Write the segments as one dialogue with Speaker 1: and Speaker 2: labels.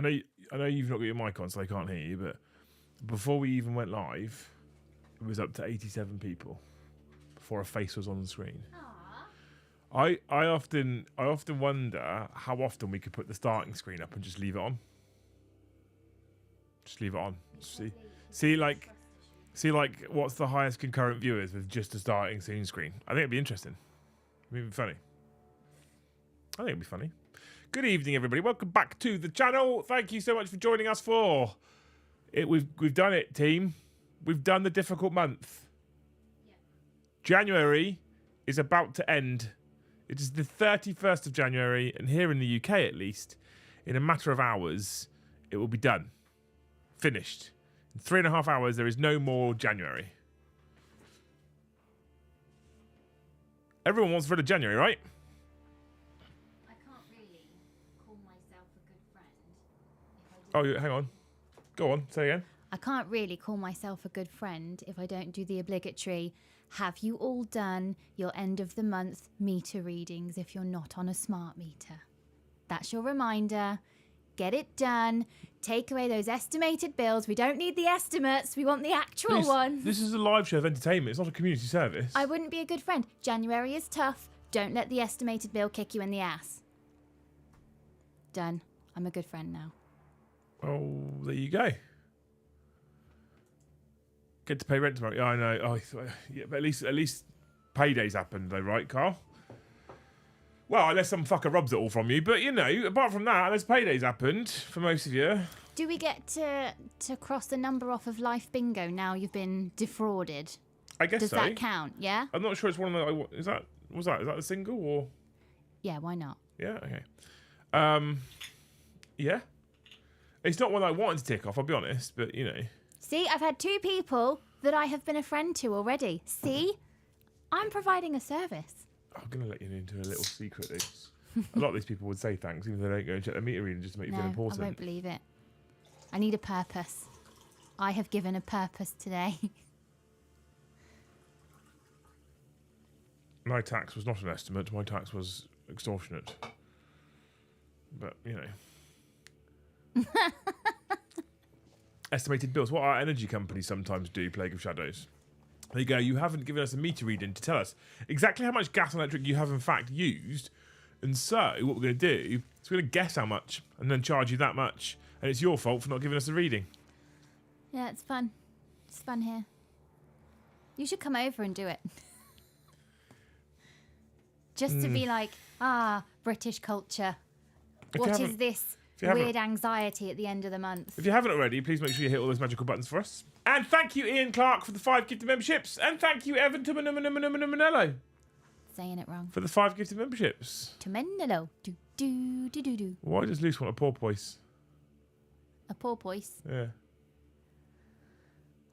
Speaker 1: I know you've not got your mic on, so I can't hear you. But before we even went live, it was up to 87 people before a face was on the screen. I often wonder how often we could put the starting screen up and just leave it on. Just leave it on. See like what's the highest concurrent viewers with just a starting screen? I think it'd be interesting. It'd be funny. I think it'd be funny. Good evening, everybody. Welcome back to the channel. Thank you so much for joining us for it. We've done it, team. We've done the difficult month. Yeah. January is about to end. It is the 31st of January, and here in the UK at least, in a matter of hours, it will be done. Finished. In 3.5 hours, there is no more January. Everyone wants rid of January, right?
Speaker 2: I can't really call myself a good friend.
Speaker 1: Oh, hang on. Go on, say again.
Speaker 2: I can't really call myself a good friend if I don't do the obligatory, have you all done your end of the month meter readings if you're not on a smart meter? That's your reminder. Get it done. Take away those estimated bills. We don't need the estimates. We want the actual ones.
Speaker 1: This is a live show of entertainment. It's not a community service.
Speaker 2: I wouldn't be a good friend. January is tough. Don't let the estimated bill kick you in the ass. Done. I'm a good friend now.
Speaker 1: Oh, there you go. Get to pay rent tomorrow. Yeah, I know. Oh, yeah, but at least paydays happened though, right, Carl? Well, unless some fucker robs it all from you. But, you know, apart from that, unless paydays happened for most of you.
Speaker 2: Do we get to cross the number off of life bingo now you've been defrauded?
Speaker 1: I guess
Speaker 2: Does
Speaker 1: so.
Speaker 2: that count, yeah?
Speaker 1: I'm not sure it's one of the... Is that a single or...
Speaker 2: Yeah, why not?
Speaker 1: Yeah, okay. Yeah. It's not one I wanted to tick off, I'll be honest, but, you know.
Speaker 2: See, I've had 2 people that I have been a friend to already. See? I'm providing a service.
Speaker 1: I'm going to let you into a little secret. A lot of these people would say thanks, even though they don't go and check their meter reading just to make you feel important.
Speaker 2: I won't believe it. I need a purpose. I have given a purpose today.
Speaker 1: My tax was not an estimate. My tax was extortionate. But, you know. Estimated bills. What our energy companies sometimes do, Plague of Shadows. There you go. You haven't given us a meter reading to tell us exactly how much gas and electric you have in fact used. And so what we're going to do is we're going to guess how much and then charge you that much. And it's your fault for not giving us a reading.
Speaker 2: Yeah, it's fun. It's fun here. You should come over and do it. Just to be like, British culture. What is this weird anxiety at the end of the month?
Speaker 1: If you haven't already, please make sure you hit all those magical buttons for us. And thank you, Ian Clark, for the 5 gifted memberships. And thank you, Evan Tumanello.
Speaker 2: Saying it wrong.
Speaker 1: For the 5 gifted memberships.
Speaker 2: Tumanello. Do.
Speaker 1: Why does Luce want a porpoise?
Speaker 2: A porpoise?
Speaker 1: Yeah.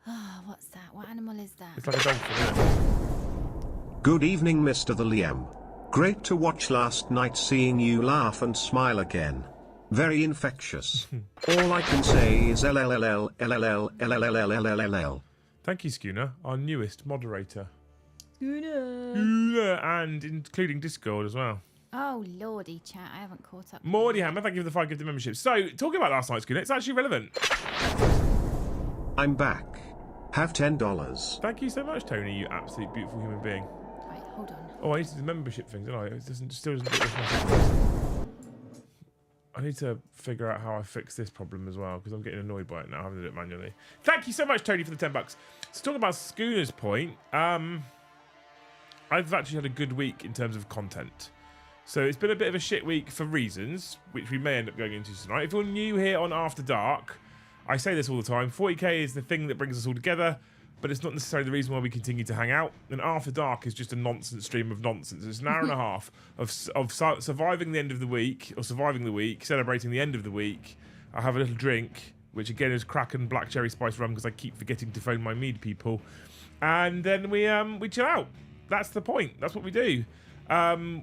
Speaker 2: Oh, what's that? What animal is that?
Speaker 1: It's like a dolphin, isn't it?
Speaker 3: Good evening, Mr. The Liam. Great to watch last night, seeing you laugh and smile again. Very infectious. All I can say is LLLL, LLL, LLLL.
Speaker 1: Thank you, Schooner, our newest moderator.
Speaker 2: Schooner.
Speaker 1: And including Discord as well.
Speaker 2: Oh, lordy, chat. I haven't caught up.
Speaker 1: Mordy Hammer, thank you for the 5 gifted memberships. So, talking about last night, Schooner, it's actually relevant.
Speaker 3: I'm back. Have $10.
Speaker 1: Thank you so much, Tony, you absolute beautiful human being.
Speaker 2: Right, hold on.
Speaker 1: Oh, I need to do the membership thing, don't I? It still doesn't get this. I need to figure out how I fix this problem as well, because I'm getting annoyed by it now, having to do it manually. Thank you so much, Tony, for the $10. So talking about Schooner's point, I've actually had a good week in terms of content. So it's been a bit of a shit week for reasons, which we may end up going into tonight. If you're new here on After Dark, I say this all the time, 40k is the thing that brings us all together, but it's not necessarily the reason why we continue to hang out. And After Dark is just a nonsense stream of nonsense. It's an hour and a half of surviving the end of the week, or surviving the week, celebrating the end of the week. I have a little drink, which again is Kraken Black Cherry Spice Rum, because I keep forgetting to phone my mead people. And then we chill out. That's the point. That's what we do.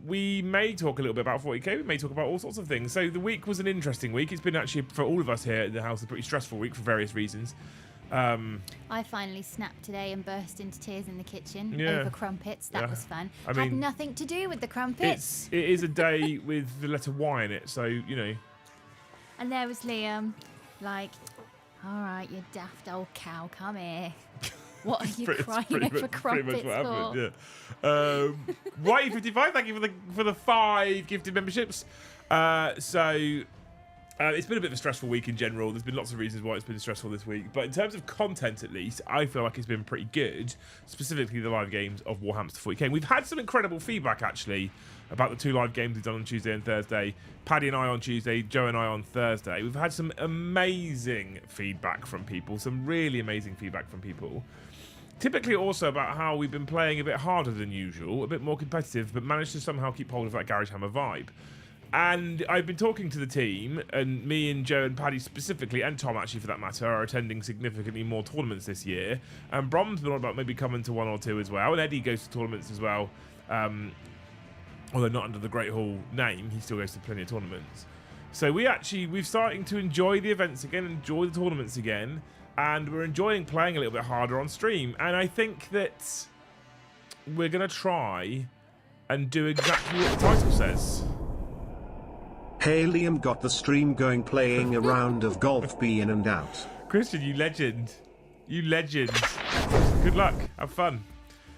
Speaker 1: We may talk a little bit about 40k. We may talk about all sorts of things. So the week was an interesting week. It's been actually, for all of us here at the house, a pretty stressful week for various reasons.
Speaker 2: I finally snapped today and burst into tears in the kitchen over crumpets. That was fun. I mean, had nothing to do with the crumpets.
Speaker 1: It is a day with the letter Y in it, so, you know.
Speaker 2: And there was Liam, like, all right, you daft old cow, come here. What are you crying over crumpets for?
Speaker 1: Yeah. Whitey55, thank you for the 5 gifted memberships. It's been a bit of a stressful week in general. There's been lots of reasons why it's been stressful this week. But in terms of content, at least, I feel like it's been pretty good. Specifically, the live games of Warhammer 40k. And we've had some incredible feedback, actually, about the 2 live games we've done on Tuesday and Thursday. Paddy and I on Tuesday, Joe and I on Thursday. We've had some amazing feedback from people. Some really amazing feedback from people. Typically also about how we've been playing a bit harder than usual, a bit more competitive, but managed to somehow keep hold of that Garage Hammer vibe. And I've been talking to the team, and me and Joe and Paddy specifically, and Tom actually for that matter, are attending significantly more tournaments this year. And Brom's been on about maybe coming to 1 or 2 as well. And Eddie goes to tournaments as well. Although not under the Great Hall name, he still goes to plenty of tournaments. So we're starting to enjoy the events again, enjoy the tournaments again. And we're enjoying playing a little bit harder on stream. And I think that we're going to try and do exactly what the title says.
Speaker 3: Hey, Liam got the stream going, playing a round of golf, be in and out.
Speaker 1: Christian, you legend. You legend. Good luck. Have fun.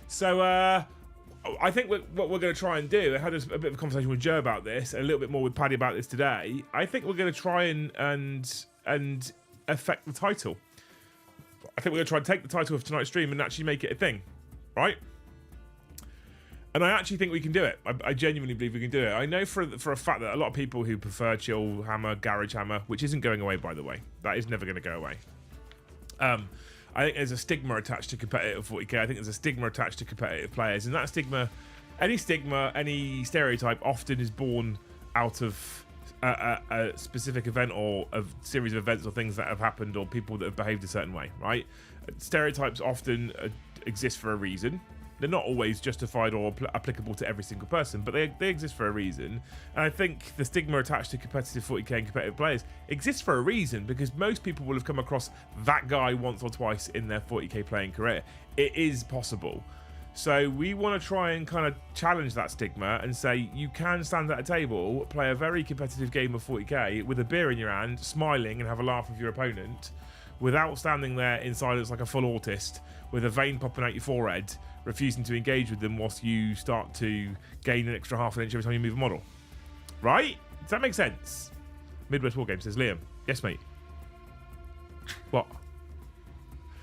Speaker 1: So, I think what we're going to try and do, I had a bit of a conversation with Joe about this, and a little bit more with Paddy about this today. I think we're going to try and affect the title. I think we're going to try and take the title of tonight's stream and actually make it a thing. Right? And I actually think we can do it. I genuinely believe we can do it. I know for a fact that a lot of people who prefer Chill Hammer, Garage Hammer, which isn't going away, by the way. That is never going to go away. I think there's a stigma attached to competitive 40k. I think there's a stigma attached to competitive players. And that stigma, any stereotype often is born out of a specific event or a series of events or things that have happened or people that have behaved a certain way, right? Stereotypes often exist for a reason. They're not always justified or applicable to every single person, but they exist for a reason. And I think the stigma attached to competitive 40k and competitive players exists for a reason, because most people will have come across that guy once or twice in their 40k playing career. It is possible. So we want to try and kind of challenge that stigma and say you can stand at a table, play a very competitive game of 40k with a beer in your hand, smiling and have a laugh with your opponent, without standing there in silence like a full autist with a vein popping out your forehead, refusing to engage with them whilst you start to gain an extra half an inch every time you move a model. Right? Does that make sense? Midwest Wargame says, Liam. Yes, mate. What?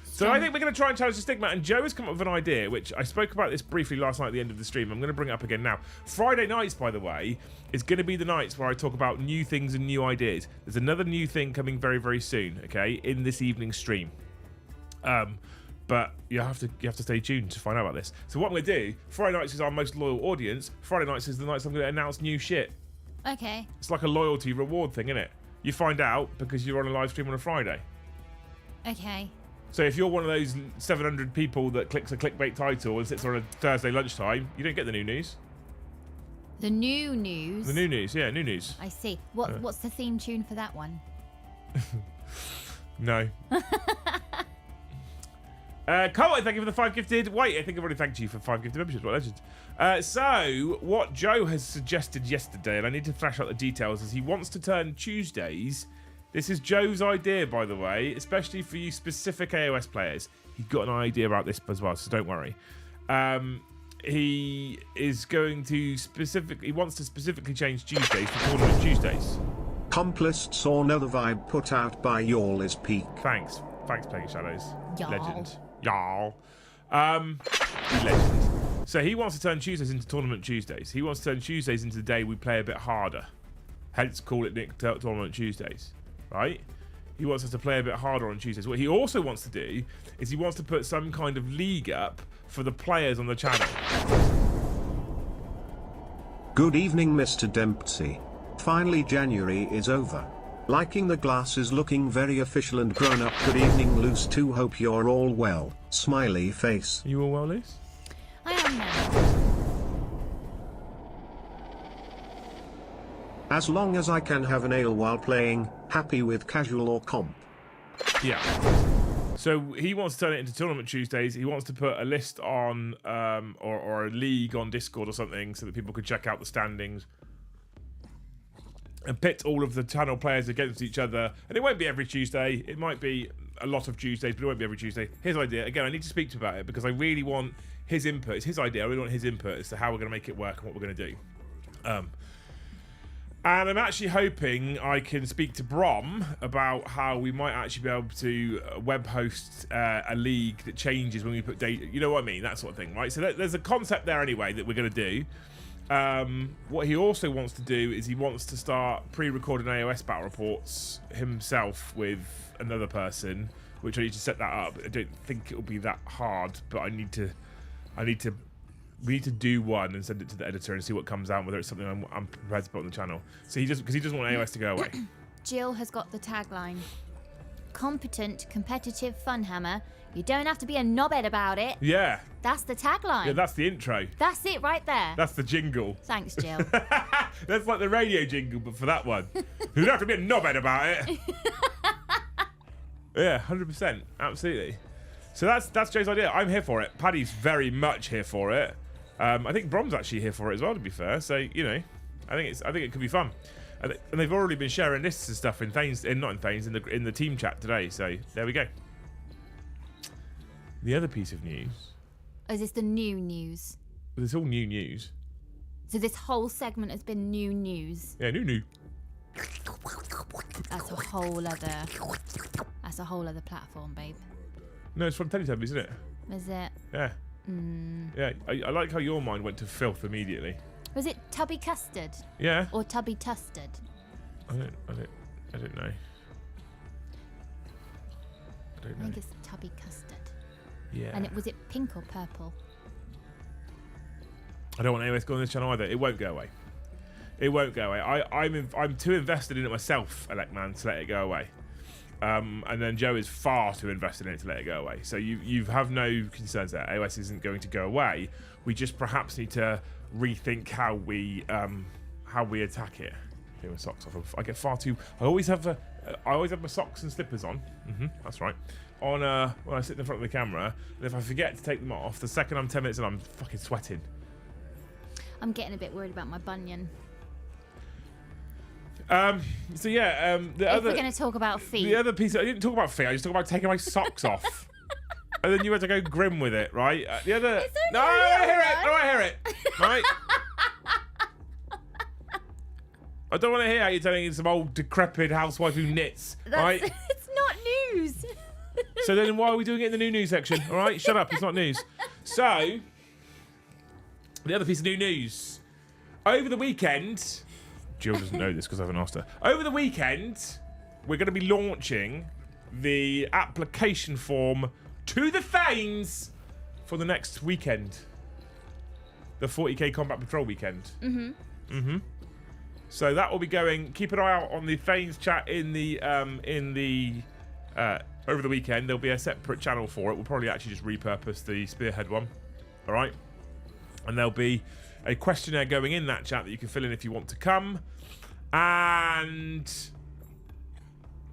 Speaker 1: So I think we're going to try and challenge the stigma, and Joe has come up with an idea, which I spoke about this briefly last night at the end of the stream. I'm going to bring it up again now. Friday nights, by the way, is going to be the nights where I talk about new things and new ideas. There's another new thing coming very, very soon, okay, in this evening's stream. But you have to stay tuned to find out about this. So what I'm going to do, Friday nights is our most loyal audience. Friday nights is the nights I'm going to announce new shit.
Speaker 2: Okay.
Speaker 1: It's like a loyalty reward thing, isn't it? You find out because you're on a live stream on a Friday.
Speaker 2: Okay.
Speaker 1: So if you're one of those 700 people that clicks a clickbait title and sits on a Thursday lunchtime, you don't get the new news.
Speaker 2: The new news?
Speaker 1: The new news, yeah, new news.
Speaker 2: I see. What's the theme tune for that one?
Speaker 1: No. Cole, thank you for the 5 gifted. Wait, I think I've already thanked you for 5 gifted memberships. What a legend. So, what Joe has suggested yesterday, and I need to thrash out the details, is he wants to turn Tuesdays. This is Joe's idea, by the way, especially for you specific AOS players. He's got an idea about this as well, so don't worry. He is going to he wants to specifically change Tuesdays to Tournament Tuesdays.
Speaker 3: Complists or no, the vibe put out by y'all is peak.
Speaker 1: Thanks, Plague Shadows.
Speaker 2: Y'all.
Speaker 1: Legend. Y'all. Legend. So he wants to turn Tuesdays into Tournament Tuesdays. He wants to turn Tuesdays into the day we play a bit harder. Hence call it Tournament Tuesdays. Right? He wants us to play a bit harder on Tuesdays. What he also wants to do is he wants to put some kind of league up for the players on the channel.
Speaker 3: Good evening, Mr. Dempsey. Finally, January is over. Liking the glasses, looking very official and grown up. Good evening, Luce 2. Hope you're all well. Smiley face.
Speaker 1: You all well, Luce?
Speaker 2: I am now.
Speaker 3: As long as I can have an ale while playing, happy with casual or comp.
Speaker 1: Yeah. So he wants to turn it into Tournament Tuesdays. He wants to put a list on, or a league on Discord or something, so that people could check out the standings and pit all of the channel players against each other. And it won't be every Tuesday. It might be a lot of Tuesdays, but it won't be every Tuesday. His idea, again, I need to speak to him about it because I really want his input. It's his idea. I really want his input as to how we're going to make it work and what we're going to do. And I'm actually hoping I can speak to Brom about how we might actually be able to web host a league that changes when we put data. You know what I mean? That sort of thing, right? So there's a concept there anyway that we're going to do. What he also wants to do is he wants to start pre-recording AOS battle reports himself with another person, which I need to set that up. I don't think it'll be that hard, but we need to do one and send it to the editor and see what comes out, whether it's something I'm prepared to put on the channel. So because he doesn't want AOS to go away.
Speaker 2: Jill has got the tagline. Competent, competitive funhammer. You don't have to be a knobhead about it.
Speaker 1: Yeah.
Speaker 2: That's the tagline.
Speaker 1: Yeah, that's the intro.
Speaker 2: That's it right there.
Speaker 1: That's the jingle.
Speaker 2: Thanks, Jill.
Speaker 1: That's like the radio jingle, but for that one. You don't have to be a knobhead about it. Yeah, 100%. Absolutely. So that's Joe's idea. I'm here for it. Paddy's very much here for it. I think Brom's actually here for it as well, to be fair. So, you know, I think it could be fun. And they've already been sharing lists and stuff in the team chat today. So there we go. The other piece of news.
Speaker 2: Oh, is this the new news?
Speaker 1: It's all new news.
Speaker 2: So this whole segment has been new news.
Speaker 1: Yeah, new.
Speaker 2: That's a whole other platform, babe.
Speaker 1: No, it's from Teletubbies, isn't it?
Speaker 2: Was it?
Speaker 1: Yeah. Yeah, I like how your mind went to filth immediately.
Speaker 2: Was it Tubby Custard?
Speaker 1: Yeah.
Speaker 2: Or Tubby Tustard?
Speaker 1: I don't know.
Speaker 2: I think it's Tubby Custard.
Speaker 1: Yeah.
Speaker 2: And was it pink or purple?
Speaker 1: I don't want AOS going on this channel either. It won't go away. It won't go away. I'm too invested in it myself, Electman, to let it go away. And then Joe is far too invested in it to let it go away. So you have no concerns there. AOS isn't going to go away. We just perhaps need to rethink how we attack it. Get my socks off. I get far too. I always have my socks and slippers on. That's right. On when I sit in front of the camera, and if I forget to take them off, the second I'm 10 minutes in, I'm fucking sweating.
Speaker 2: I'm getting a bit worried about my bunion.
Speaker 1: So yeah,
Speaker 2: if we're going to talk about feet.
Speaker 1: The other piece, I didn't talk about feet. I just talked about taking my socks off, and then you had to go grim with it, right? The other,
Speaker 2: It's only
Speaker 1: no, I don't hear it. Right? I don't want to hear how you're telling me some old decrepit housewife who knits, right?
Speaker 2: It's not news.
Speaker 1: So then why are we doing it in the new news section? All right, shut up. It's not news. So the other piece of new news over the weekend. Jill doesn't know this because I haven't asked her. Over the weekend, we're going to be launching the application form to the Thanes for the next weekend. The 40k Combat Patrol weekend. So that will be going. Keep an eye out on the Thanes chat in the over the weekend. There'll be a separate channel for it. We'll probably actually just repurpose the Spearhead one. All right. And there'll be a questionnaire going in that chat that you can fill in if you want to come. And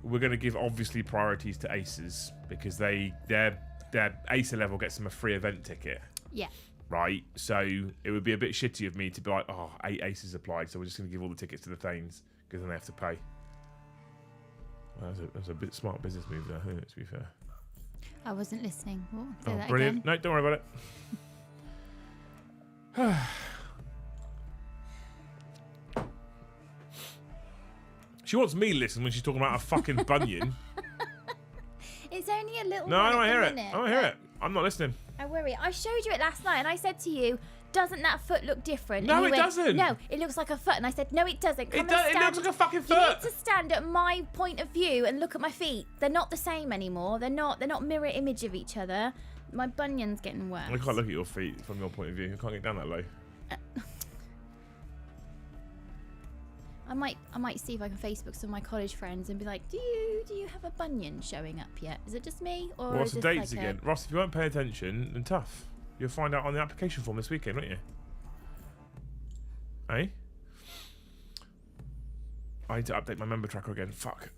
Speaker 1: we're going to give, obviously, priorities to aces because their acer level gets them a free event ticket.
Speaker 2: Yeah.
Speaker 1: Right? So it would be a bit shitty of me to be like, oh, 8 aces applied, so we're just going to give all the tickets to the Thanes because then they have to pay. Well, that's a bit smart business move there, isn't it, to be fair.
Speaker 2: I wasn't listening. Say that
Speaker 1: brilliant.
Speaker 2: again.
Speaker 1: No, don't worry about it. She wants me to listen when she's talking about a fucking bunion.
Speaker 2: It's only a little.
Speaker 1: No, I don't
Speaker 2: minute
Speaker 1: hear
Speaker 2: to
Speaker 1: it.
Speaker 2: minute,
Speaker 1: I don't hear it. I'm not listening.
Speaker 2: I worry. I showed you it last night, and I said to you, "Doesn't that foot look different?"
Speaker 1: No,
Speaker 2: and you
Speaker 1: it
Speaker 2: went,
Speaker 1: doesn't.
Speaker 2: No, it looks like a foot. And I said, "No, it doesn't. Come
Speaker 1: It
Speaker 2: and stand.
Speaker 1: looks like a fucking
Speaker 2: You need
Speaker 1: foot.
Speaker 2: to stand at my point of view and look at my feet. They're not the same anymore. They're not mirror image of each other. My bunion's getting worse."
Speaker 1: I can't look at your feet from your point of view. I can't get down that low.
Speaker 2: I might see if I can Facebook some of my college friends and be like, do you have a bunion showing up yet? Is it just me, or
Speaker 1: What's
Speaker 2: is
Speaker 1: the
Speaker 2: this
Speaker 1: dates
Speaker 2: like
Speaker 1: again? Ross, if you won't pay attention, then tough. You'll find out on the application form this weekend, won't you? Eh? I need to update my member tracker again. Fuck.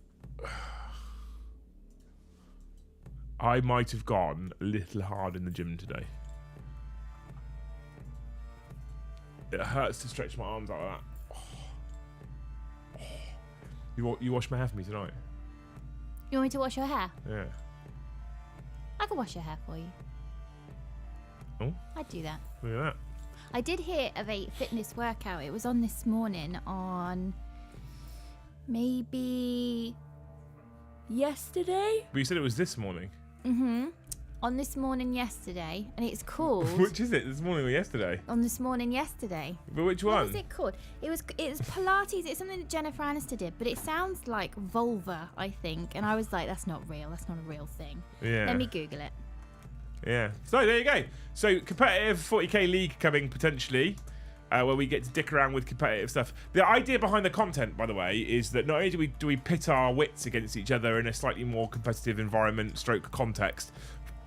Speaker 1: I might have gone a little hard in the gym today. It hurts to stretch my arms out like that. You wash my hair for me tonight.
Speaker 2: You want me to wash your hair?
Speaker 1: Yeah.
Speaker 2: I can wash your hair for you.
Speaker 1: Oh.
Speaker 2: I'd do that.
Speaker 1: Look at that.
Speaker 2: I did hear of a fitness workout. It was on this morning on maybe yesterday?
Speaker 1: But you said it was this morning.
Speaker 2: Mm-hmm. On this morning yesterday. And it's called...
Speaker 1: Which is it? This morning or yesterday?
Speaker 2: On this morning yesterday.
Speaker 1: But which one?
Speaker 2: What was it called? It was Pilates. It's something that Jennifer Aniston did, but it sounds like vulva, I think. And I was like, that's not real. That's not a real thing.
Speaker 1: Yeah.
Speaker 2: Let me Google it.
Speaker 1: Yeah. So there you go. So competitive 40k league coming potentially, where we get to dick around with competitive stuff. The idea behind the content, by the way, is that not only do we pit our wits against each other in a slightly more competitive environment, stroke context,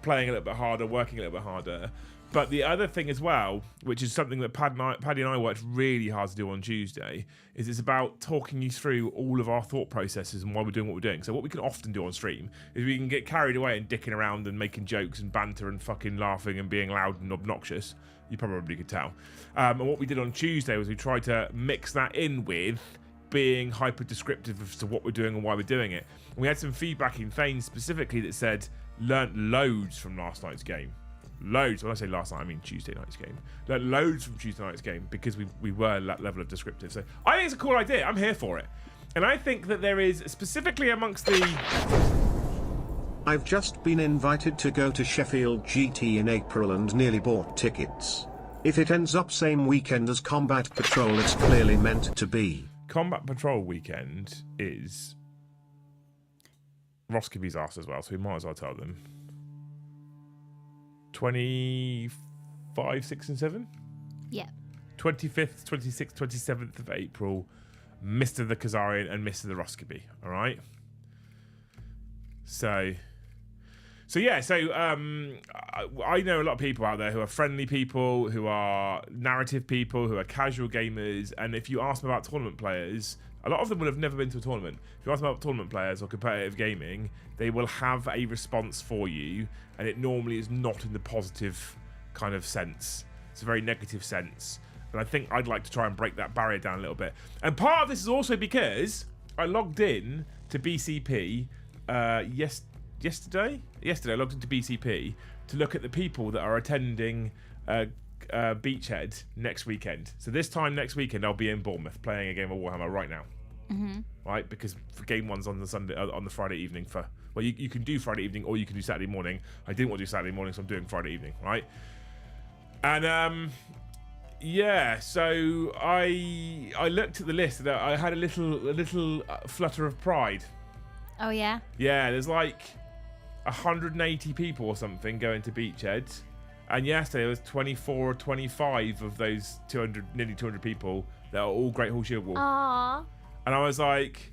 Speaker 1: playing a little bit harder, working a little bit harder, but the other thing as well, which is something that Paddy and I worked really hard to do on Tuesday, is it's about talking you through all of our thought processes and why we're doing what we're doing. So what we can often do on stream is we can get carried away and dicking around and making jokes and banter and fucking laughing and being loud and obnoxious. You probably could tell. And what we did on Tuesday was we tried to mix that in with being hyper descriptive as to what we're doing and why we're doing it. And we had some feedback in Thane specifically that said, learnt loads from last night's game. Loads. When I say last night, I mean Tuesday night's game. Learnt loads from Tuesday night's game because we were that level of descriptive. So I think it's a cool idea. I'm here for it. And I think that there is, specifically amongst the...
Speaker 3: I've just been invited to go to Sheffield GT in April and nearly bought tickets. If it ends up same weekend as Combat Patrol, it's clearly meant to be.
Speaker 1: Combat Patrol weekend is Roscoe's ass as well, so we might as well tell them. 25, 6 and 7?
Speaker 2: Yeah.
Speaker 1: 25th, 26th, 27th of April, Mr. the Khazarian and Mr. the Roscoe, all right? So I know a lot of people out there who are friendly people, who are narrative people, who are casual gamers, and if you ask them about tournament players, a lot of them will have never been to a tournament. If you ask them about tournament players or competitive gaming, they will have a response for you, and it normally is not in the positive kind of sense. It's a very negative sense. And I think I'd like to try and break that barrier down a little bit. And part of this is also because I logged in to BCP yesterday. I logged into BCP to look at the people that are attending Beachhead next weekend. So this time next weekend, I'll be in Bournemouth playing a game of Warhammer right now. Mm-hmm. Right, because for game one's on the Friday evening. You can do Friday evening or you can do Saturday morning. I didn't want to do Saturday morning, so I'm doing Friday evening. Right, and yeah. So I looked at the list and I had a little flutter of pride.
Speaker 2: Oh yeah.
Speaker 1: Yeah, there's like 180 people or something going to Beachhead, and yesterday there was 24 or 25 of those nearly 200 people that are all Great Hall Shield Wall.
Speaker 2: Aww.
Speaker 1: And I was like,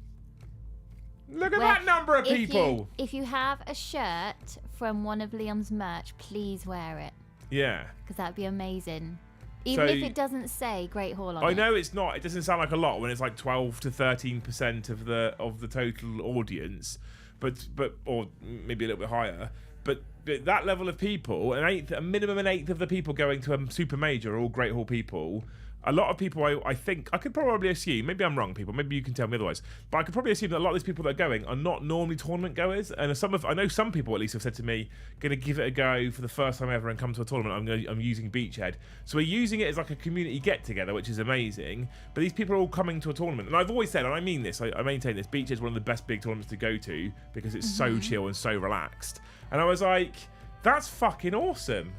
Speaker 1: look at that number of people.
Speaker 2: If you have a shirt from one of Liam's merch, please wear it.
Speaker 1: Yeah.
Speaker 2: Because that'd be amazing. Even if it doesn't say Great Hall on it.
Speaker 1: I know it's not. It doesn't sound like a lot when it's like 12 to 13% of the total audience, but or maybe a little bit higher. But that level of people, a minimum an eighth of the people going to a super major are all Great Hall people. A lot of people, I think, I could probably assume, maybe I'm wrong, people, maybe you can tell me otherwise, but I could probably assume that a lot of these people that are going are not normally tournament goers, and I know some people at least have said to me, going to give it a go for the first time ever and come to a tournament, I'm using Beachhead. So we're using it as like a community get-together, which is amazing, but these people are all coming to a tournament, and I've always said, and I mean this, I maintain this, Beachhead is one of the best big tournaments to go to, because it's so chill and so relaxed, and I was like, that's fucking awesome.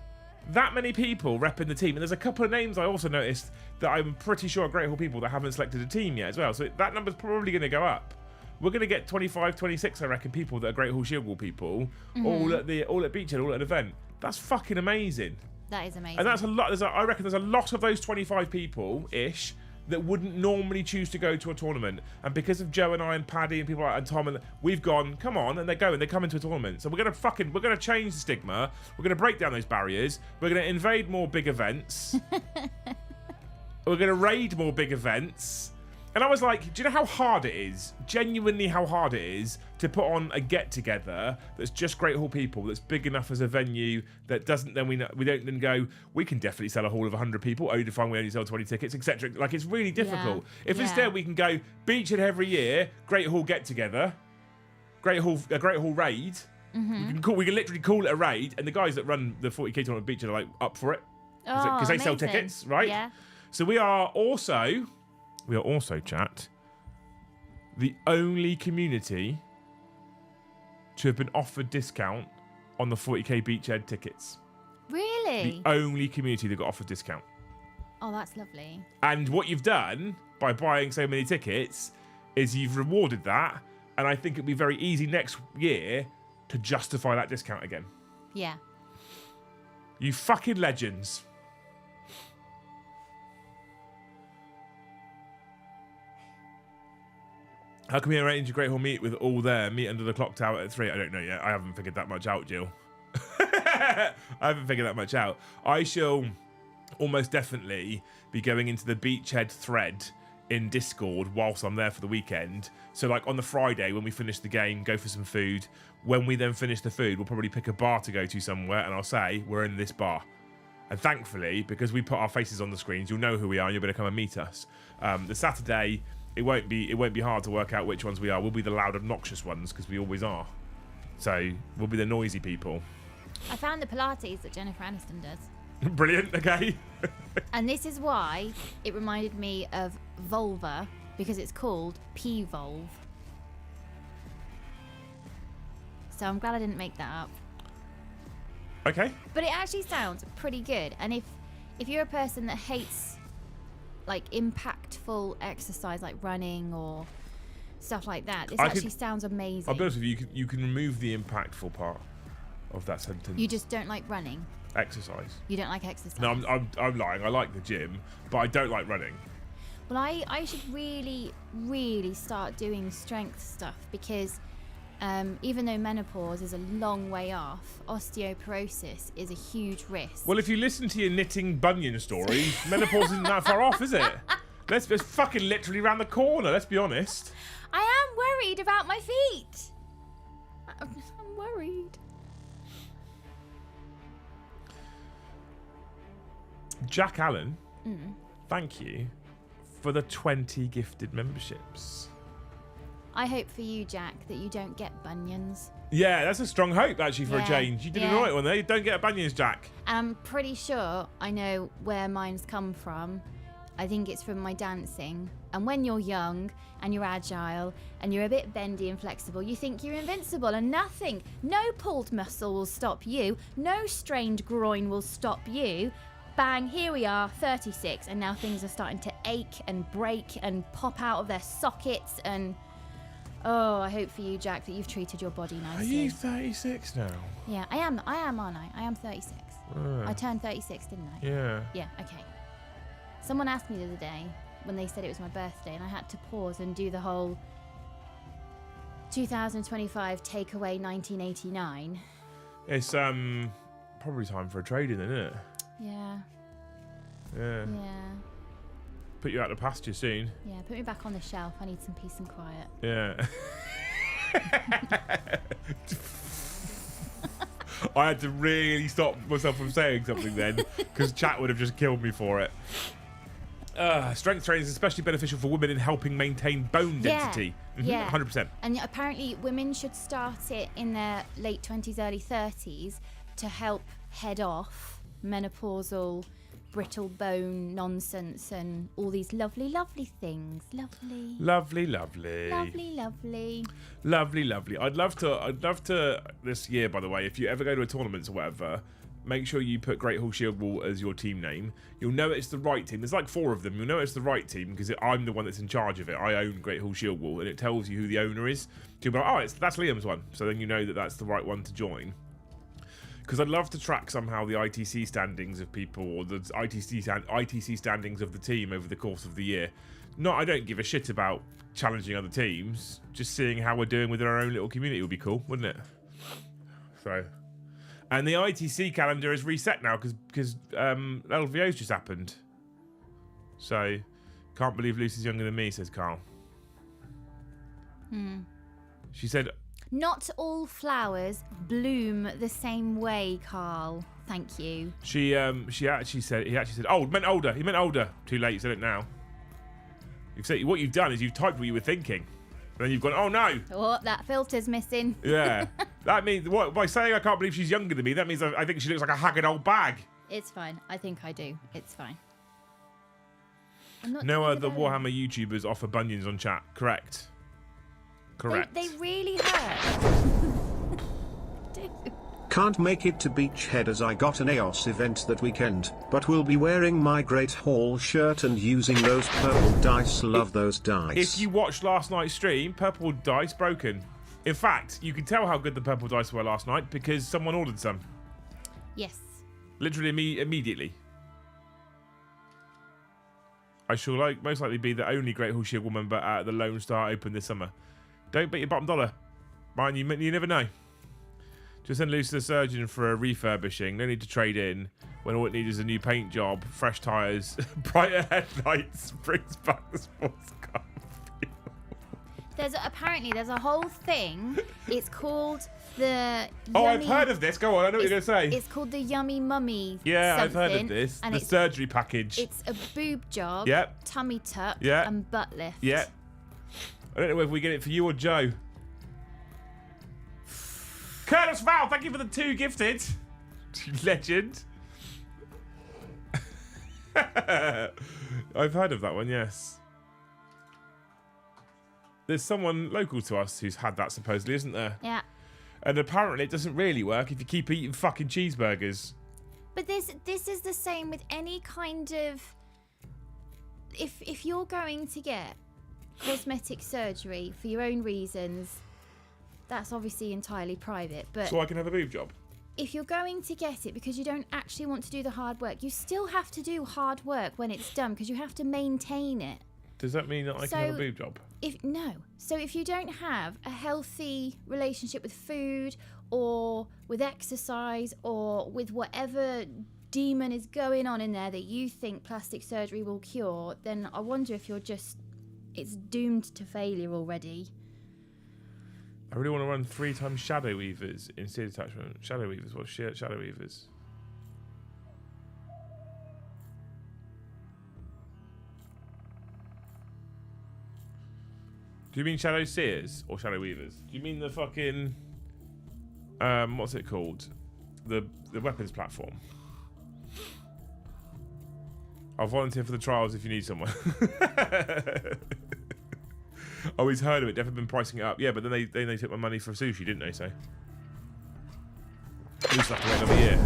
Speaker 1: That many people repping the team, and there's a couple of names I also noticed that I'm pretty sure are Great Hall people that haven't selected a team yet as well, so that number's probably going to go up. We're going to get 25, 26, I reckon, people that are Great Hall Shield Wall people, all at Beachhead, all at an event. That's fucking amazing.
Speaker 2: That is amazing.
Speaker 1: And that's a lot. I reckon there's a lot of those 25 people-ish that wouldn't normally choose to go to a tournament, and because of Joe and I and Paddy and people like and Tom, and we've gone, come on, and they're going, they come into a tournament. So we're gonna change the stigma. We're gonna break down those barriers. We're gonna invade more big events. We're gonna raid more big events, And I was like, do you know how hard it is? Genuinely how hard it is to put on a get-together that's just Great Hall people, that's big enough as a venue, that doesn't then we don't then go, we can definitely sell a hall of 100 people, only to find we only sell 20 tickets, etc. Like, it's really difficult.
Speaker 2: Yeah.
Speaker 1: If instead we can go, Beachhead every year, Great Hall get-together, a Great Hall raid, we can literally call it a raid, and the guys that run the 40k tournament at Beachhead are like up for it. Because they sell tickets, right?
Speaker 2: Yeah.
Speaker 1: So we are also, chat, the only community to have been offered discount on the 40k Beachhead tickets.
Speaker 2: Really?
Speaker 1: The only community that got offered discount.
Speaker 2: Oh, that's lovely.
Speaker 1: And what you've done by buying so many tickets is you've rewarded that, and I think it'll be very easy next year to justify that discount again.
Speaker 2: Yeah.
Speaker 1: You fucking legends. How can we arrange a Great Hall meet with all there? Meet under the clock tower at 3? I don't know yet. I haven't figured that much out, Jill. I haven't figured that much out. I shall almost definitely be going into the Beachhead thread in Discord whilst I'm there for the weekend. So, like, on the Friday when we finish the game, go for some food. When we then finish the food, we'll probably pick a bar to go to somewhere, and I'll say, we're in this bar. And thankfully, because we put our faces on the screens, you'll know who we are and you'll be able to come and meet us. The Saturday... It won't be hard to work out which ones we are. We'll be the loud, obnoxious ones because we always are. So we'll be the noisy people.
Speaker 2: I found the Pilates that Jennifer Aniston does.
Speaker 1: Brilliant. Okay.
Speaker 2: And this is why it reminded me of vulva, because it's called P-Volve. So I'm glad I didn't make that up.
Speaker 1: Okay.
Speaker 2: But it actually sounds pretty good. And if you're a person that hates like impactful exercise like running or stuff like that, this actually sounds amazing.
Speaker 1: I'll be honest with you, you can remove the impactful part of that sentence.
Speaker 2: You just don't like running?
Speaker 1: Exercise.
Speaker 2: You don't like exercise?
Speaker 1: No, I'm lying. I like the gym, but I don't like running.
Speaker 2: Well, I should really, really start doing strength stuff because even though menopause is a long way off, osteoporosis is a huge risk.
Speaker 1: Well, if you listen to your knitting bunion story, menopause isn't that far off, is it? It's fucking literally around the corner, let's be honest.
Speaker 2: I am worried about my feet. I'm worried.
Speaker 1: Jack Allen, thank you for the 20 gifted memberships.
Speaker 2: I hope for you, Jack, that you don't get bunions.
Speaker 1: Yeah, that's a strong hope, actually, for a change. You did an alright one there. You don't get bunions, Jack.
Speaker 2: I'm pretty sure I know where mine's come from. I think it's from my dancing. And when you're young and you're agile and you're a bit bendy and flexible, you think you're invincible and nothing. No pulled muscle will stop you. No strained groin will stop you. Bang, here we are, 36, and now things are starting to ache and break and pop out of their sockets and... Oh, I hope for you, Jack, that you've treated your body nicely.
Speaker 1: Are you 36 now?
Speaker 2: Yeah, I am, aren't I? I am 36. I turned 36, didn't I?
Speaker 1: Yeah.
Speaker 2: Yeah, okay. Someone asked me the other day when they said it was my birthday, and I had to pause and do the whole 2025 take away 1989.
Speaker 1: It's probably time for a trade-in, isn't it?
Speaker 2: Yeah.
Speaker 1: Yeah.
Speaker 2: Yeah.
Speaker 1: Put you out to pasture soon.
Speaker 2: Yeah, put me back on the shelf. I need some peace and quiet.
Speaker 1: Yeah. I had to really stop myself from saying something then, because chat would have just killed me for it. Strength training is especially beneficial for women in helping maintain bone density.
Speaker 2: Yeah.
Speaker 1: 100%.
Speaker 2: And apparently women should start it in their late 20s, early 30s to help head off menopausal brittle bone nonsense and all these lovely, lovely things. Lovely.
Speaker 1: Lovely, lovely.
Speaker 2: Lovely, lovely.
Speaker 1: Lovely, lovely. I'd love to this year, by the way, if you ever go to a tournament or whatever, make sure you put Great Hall Shield Wall as your team name. You'll know it's the right team. There's like 4 of them. You'll know it's the right team because I'm the one that's in charge of it. I own Great Hall Shield Wall, and it tells you who the owner is. So you'll be like, oh, that's Liam's one. So then you know that that's the right one to join. Because I'd love to track somehow the ITC standings of people, or the ITC standings of the team over the course of the year. I don't give a shit about challenging other teams. Just seeing how we're doing within our own little community would be cool, wouldn't it? So, and the ITC calendar is reset now because LVO's just happened. So, Can't believe Lucy's younger than me, says Carl. She said,
Speaker 2: Not all flowers bloom the same way, Carl. Thank you.
Speaker 1: he actually said, oh, meant older. He meant older. Too late, you said it now. You've said, what you've done is you've typed what you were thinking. And then you've gone, oh no.
Speaker 2: Oh, that filter's missing.
Speaker 1: Yeah. That means, what, by saying I can't believe she's younger than me, that means I think she looks like a haggard old bag.
Speaker 2: It's fine. I think I do. It's fine. I'm not
Speaker 1: No
Speaker 2: doing
Speaker 1: other
Speaker 2: the
Speaker 1: Warhammer YouTubers offer bunions on chat. Correct. Correct.
Speaker 2: They really hurt. Dude.
Speaker 3: Can't make it to Beachhead as I got an EOS event that weekend, but will be wearing my Great Hall shirt and using those purple dice. Love those dice.
Speaker 1: If you watched last night's stream, purple dice broken. In fact, you can tell how good the purple dice were last night because someone ordered some.
Speaker 2: Yes.
Speaker 1: Literally immediately. I shall most likely be the only Great Hall Shield member at the Lone Star Open this summer. Don't bet your bottom dollar. Mind you never know. Just send Lucy the surgeon for a refurbishing. No need to trade in when all it needs is a new paint job, fresh tyres, brighter headlights, brings back the sports car feel.
Speaker 2: Apparently there's a whole thing. It's called the
Speaker 1: Oh,
Speaker 2: yummy,
Speaker 1: I've heard of this. Go on, I know what you're going to say.
Speaker 2: It's called the Yummy Mummy.
Speaker 1: Yeah, I've heard of
Speaker 2: something,
Speaker 1: this.
Speaker 2: And
Speaker 1: The surgery package.
Speaker 2: It's a boob job,
Speaker 1: Yep.
Speaker 2: tummy tuck,
Speaker 1: Yep.
Speaker 2: and butt lift.
Speaker 1: Yeah. I don't know whether we get it for you or Joe. Curtis Val, thank you for the 2 gifted. You legend. I've heard of that one, yes. There's someone local to us who's had that, supposedly, isn't there?
Speaker 2: Yeah.
Speaker 1: And apparently it doesn't really work if you keep eating fucking cheeseburgers.
Speaker 2: But this is the same with any kind of... If you're going to get cosmetic surgery for your own reasons, that's obviously entirely private. But
Speaker 1: So I can have a boob job.
Speaker 2: if you're going to get it because you don't actually want to do the hard work, you still have to do hard work when it's done because you have to maintain it.
Speaker 1: Does that mean that I can have a boob job?
Speaker 2: So if you don't have a healthy relationship with food or with exercise or with whatever demon is going on in there that you think plastic surgery will cure, then I wonder if it's doomed to failure already.
Speaker 1: I really want to run 3 times Shadow Weavers in seed attachment. Shadow Weavers, what's Shadow Weavers? Do you mean Shadow Seers or Shadow Weavers? Do you mean the fucking what's it called? The weapons platform. I'll volunteer for the trials if you need someone. Always heard of it. Definitely been pricing it up. Yeah, but then they took my money for sushi, didn't they? So we just have to wait another year.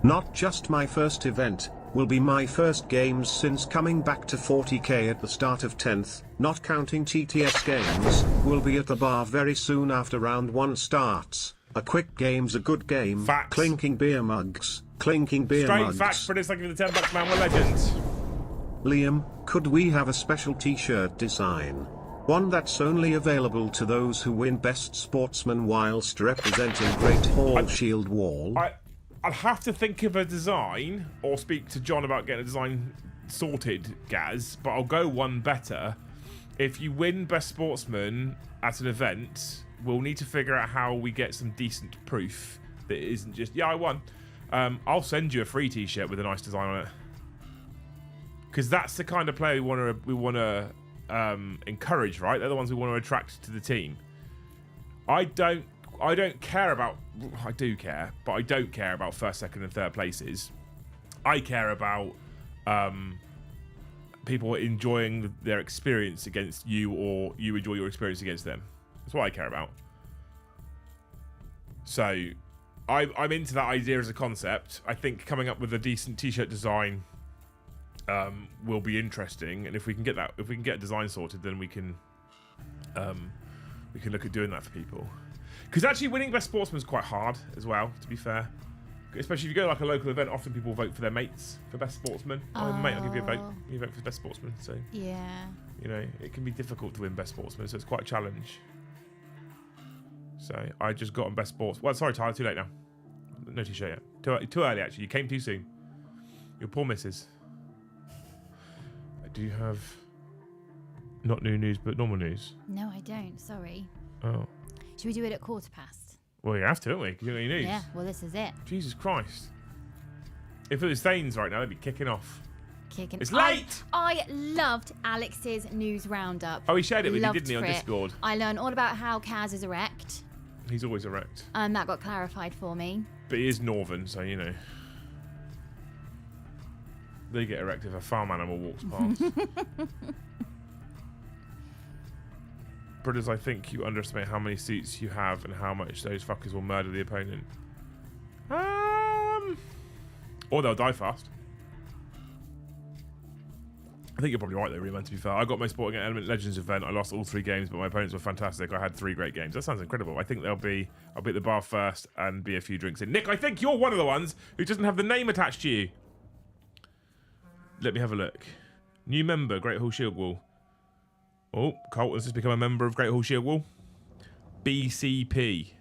Speaker 3: Not just my first event, will be my first games since coming back to 40k at the start of 10th, not counting TTS games, will be at the bar very soon after round 1 starts. A quick game's a good game.
Speaker 1: Facts.
Speaker 3: Clinking beer mugs. Clinking beer
Speaker 1: Straight
Speaker 3: mugs.
Speaker 1: facts, British. Thank you for the $10, man. We're legends.
Speaker 3: Liam, could we have a special t-shirt design? One that's only available to those who win Best Sportsman whilst representing Great Hall Shield Wall.
Speaker 1: I'll have to think of a design or speak to John about getting a design sorted, Gaz, but I'll go one better. If you win Best Sportsman at an event, we'll need to figure out how we get some decent proof that it isn't just, yeah, I won. I'll send you a free t-shirt with a nice design on it. Because that's the kind of player we want to encourage, right? They're the ones we want to attract to the team. I don't care about... I do care, but I don't care about first, second and third places. I care about people enjoying their experience against you or you enjoy your experience against them. That's what I care about. So I'm into that idea as a concept. I think coming up with a decent t-shirt design will be interesting, and if we can get a design sorted, then we can look at doing that for people. Because actually winning Best Sportsman is quite hard as well, to be fair. Especially if you go to like a local event, often people vote for their mates for Best Sportsman. Oh, mate, I'll give you a vote. You vote for Best Sportsman. So
Speaker 2: yeah,
Speaker 1: you know, it can be difficult to win Best Sportsman, so it's quite a challenge. So I just got on Best Sports. Well, sorry, Tyler, too late now. No t-shirt yet. Too early, actually. You came too soon. Your poor missus. Do you have not new news but normal news?
Speaker 2: No, I don't. Sorry.
Speaker 1: Oh.
Speaker 2: Should we do it at 15:15?
Speaker 1: Well, you have to, don't we? 'Cause you don't need news.
Speaker 2: Yeah, well, this is it.
Speaker 1: Jesus Christ. If it was Thanes right now, they'd be kicking off.
Speaker 2: Kicking.
Speaker 1: It's late!
Speaker 2: I loved Alex's news roundup.
Speaker 1: Oh, he shared it with you,
Speaker 2: Loved
Speaker 1: didn't he, on
Speaker 2: for it.
Speaker 1: Discord?
Speaker 2: I learned all about how Kaz is erect.
Speaker 1: He's always erect.
Speaker 2: That got clarified for me.
Speaker 1: But he is northern, so, you know. They get erect if a farm animal walks past. Brothers, I think you underestimate how many suits you have and how much those fuckers will murder the opponent. Or they'll die fast. I think you're probably right though, Riemann, to be fair. I got my Sporting Element Legends event. I lost all 3 games, but my opponents were fantastic. I had 3 great games. That sounds incredible. I think I'll be at the bar first and be a few drinks in. Nick, I think you're one of the ones who doesn't have the name attached to you. Let me have a look. New member, Great Hall Shield Wall. Oh, Colton's just become a member of Great Hall Shield Wall. BCP.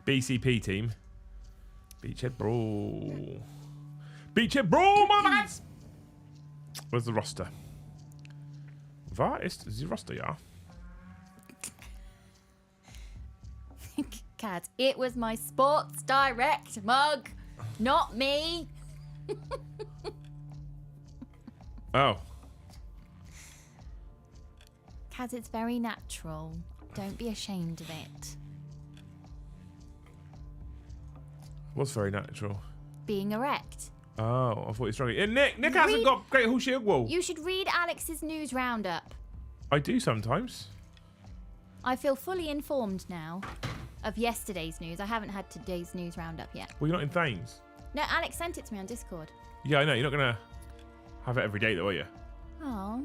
Speaker 1: BCP team. Beachhead Brawl. Beachhead Brawl, motherfuckers! Where's the roster? Var ist the roster, yeah?
Speaker 2: Kaz, it was my Sports Direct mug, not me.
Speaker 1: Oh.
Speaker 2: Kaz, it's very natural. Don't be ashamed of it.
Speaker 1: What's very natural?
Speaker 2: Being erect.
Speaker 1: Oh, I thought he was struggling. Nick hasn't got Great Hall Shield Wall.
Speaker 2: You should read Alex's news roundup.
Speaker 1: I do sometimes.
Speaker 2: I feel fully informed now of yesterday's news. I haven't had today's news roundup yet.
Speaker 1: Well, you're not in Thanes.
Speaker 2: No, Alex sent it to me on Discord.
Speaker 1: Yeah, I know. You're not going to have it every day, though, are you?
Speaker 2: Oh.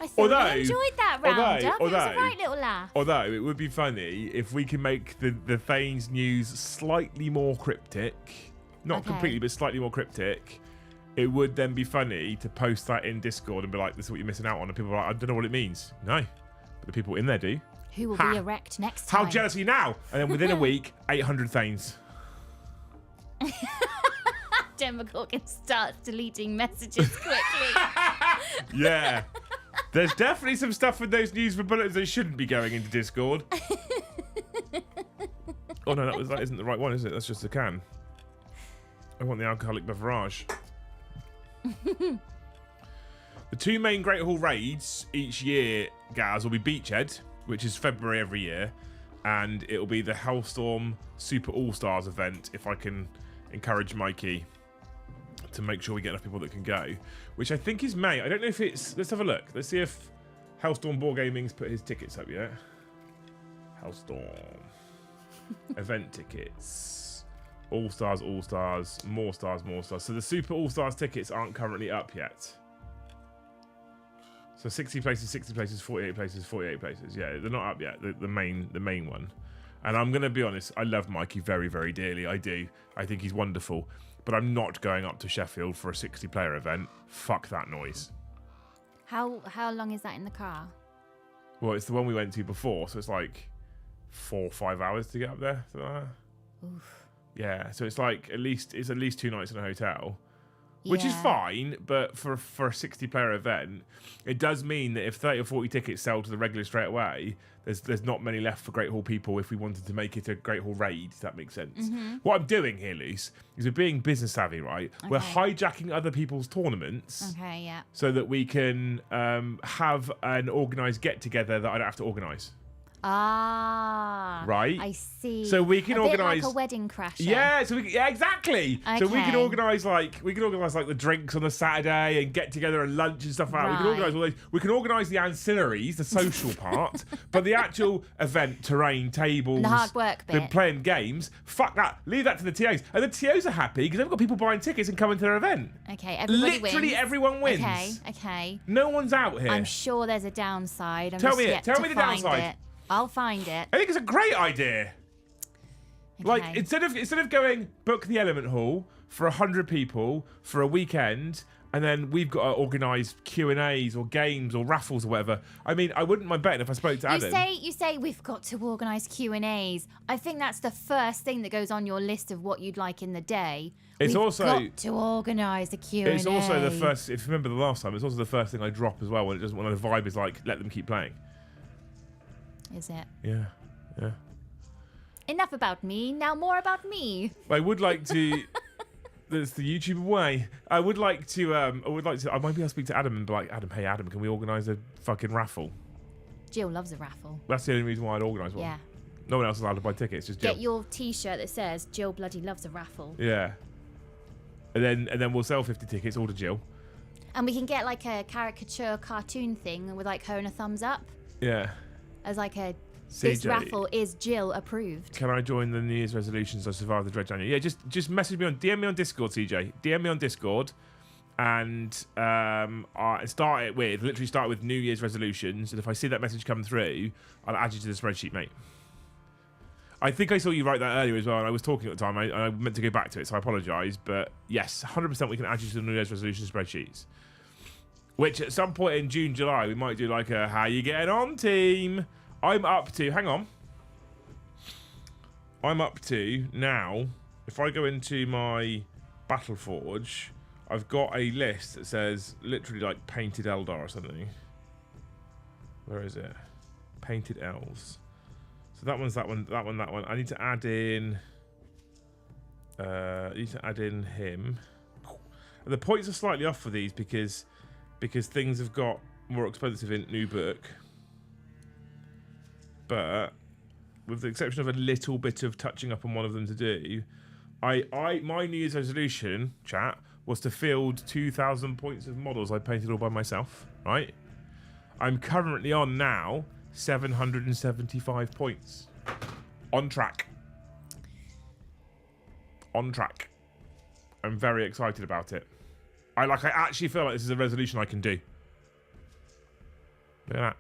Speaker 2: I thoroughly enjoyed that roundup. It was a right little laugh.
Speaker 1: Although, it would be funny if we can make the Thanes news slightly more cryptic. Not completely, but slightly more cryptic. It would then be funny to post that in Discord and be like, this is what you're missing out on. And people are like, I don't know what it means. No. But the people in there do.
Speaker 2: Who will be erect next time?
Speaker 1: How jealous are you now? And then within a week, 800 Thanes.
Speaker 2: Demogorgon starts deleting messages quickly.
Speaker 1: Yeah. There's definitely some stuff with those news for bulletins that shouldn't be going into Discord. Oh no, that isn't the right one, is it? That's just a can. I want the alcoholic beverage. The 2 main Great Hall raids each year, Gaz, will be Beachhead, which is February every year, and it'll be the Hellstorm Super All-Stars event, if I can encourage Mikey to make sure we get enough people that can go, which I think is May. I don't know if it's... Let's have a look. Let's see if Hellstorm Board Gaming's put his tickets up yet. Hellstorm. Event tickets. All-Stars, All-Stars, more Stars, more Stars. So the Super All-Stars tickets aren't currently up yet. So 60 places, 60 places, 48 places, 48 places. Yeah, they're not up yet, the main one. And I'm going to be honest, I love Mikey very, very dearly. I do. I think he's wonderful. But I'm not going up to Sheffield for a 60-player event. Fuck that noise.
Speaker 2: How long is that in the car?
Speaker 1: Well, it's the one we went to before, so it's like 4 or 5 hours to get up there. Something like that.
Speaker 2: Oof.
Speaker 1: Yeah, so it's like at least 2 nights in a hotel. Which is fine, but for a 60-player event, it does mean that if 30 or 40 tickets sell to the regular straight away, there's not many left for Great Hall people if we wanted to make it a Great Hall raid, if that makes sense. Mm-hmm. What I'm doing here, Luce, is we're being business savvy, right? Okay. We're hijacking other people's tournaments so that we can have an organised get-together that I don't have to organise.
Speaker 2: Ah,
Speaker 1: right.
Speaker 2: I see.
Speaker 1: So we can organise
Speaker 2: like a wedding crasher.
Speaker 1: Yeah, exactly. Okay. So we can organise like the drinks on the Saturday and get together and lunch and stuff like that. We can organise all those. We can organise the ancillaries, the social part, but the actual event, terrain, tables,
Speaker 2: the hard work bit,
Speaker 1: playing games. Fuck that. Leave that to the TOs, and the TOs are happy because they've got people buying tickets and coming to their event.
Speaker 2: Okay, everybody
Speaker 1: Literally
Speaker 2: wins.
Speaker 1: Everyone wins.
Speaker 2: Okay.
Speaker 1: No one's out here.
Speaker 2: I'm sure there's a downside.
Speaker 1: Tell me the downside.
Speaker 2: It. I'll find it.
Speaker 1: I think it's a great idea.
Speaker 2: Okay.
Speaker 1: Like instead of going book the Element Hall for 100 people for a weekend And then we've got to organise Q&As or games or raffles or whatever. I mean, I wouldn't mind betting if I spoke to Adam.
Speaker 2: You say we've got to organise Q&As. I think that's the first thing that goes on your list of what you'd like in the day.
Speaker 1: We've
Speaker 2: got to organise a Q&A.
Speaker 1: It's also the first, if you remember the last time, it's also the first thing I drop as well when the vibe is like, let them keep playing.
Speaker 2: Is it?
Speaker 1: Yeah.
Speaker 2: Enough about me, now more about me.
Speaker 1: I would like to... That's the YouTube way. I would like to, maybe I'll speak to Adam and be like, hey Adam, can we organise a fucking raffle?
Speaker 2: Jill loves a raffle.
Speaker 1: That's the only reason why I'd organise one.
Speaker 2: Yeah.
Speaker 1: No one else is allowed to buy tickets, just Jill.
Speaker 2: Get your t-shirt that says, Jill bloody loves a raffle.
Speaker 1: Yeah. And then we'll sell 50 tickets, all to Jill.
Speaker 2: And we can get like a caricature cartoon thing with like her and a thumbs up.
Speaker 1: Yeah.
Speaker 2: As like a...
Speaker 1: CJ,
Speaker 2: this raffle is Jill approved.
Speaker 1: Can I join the New Year's resolutions? I survived the Dread January. Yeah, just message me DM me on Discord, CJ. DM me on Discord, and I start with New Year's resolutions. And if I see that message come through, I'll add you to the spreadsheet, mate. I think I saw you write that earlier as well, and I was talking at the time. I meant to go back to it, so I apologise. But yes, 100% we can add you to the New Year's resolution spreadsheets. Which at some point in June, July, we might do like a how you getting on team. I'm up to now, if I go into my Battleforge, I've got a list that says literally like painted Eldar or something. Where is it? Painted elves. So that one's that one. I need to add in him. And the points are slightly off for these because things have got more expensive in new book. But with the exception of a little bit of touching up on one of them to do, my New Year's resolution, chat, was to field 2,000 points of models I painted all by myself, right? I'm currently on now 775 points. On track. I'm very excited about it. I actually feel like this is a resolution I can do. Look at that.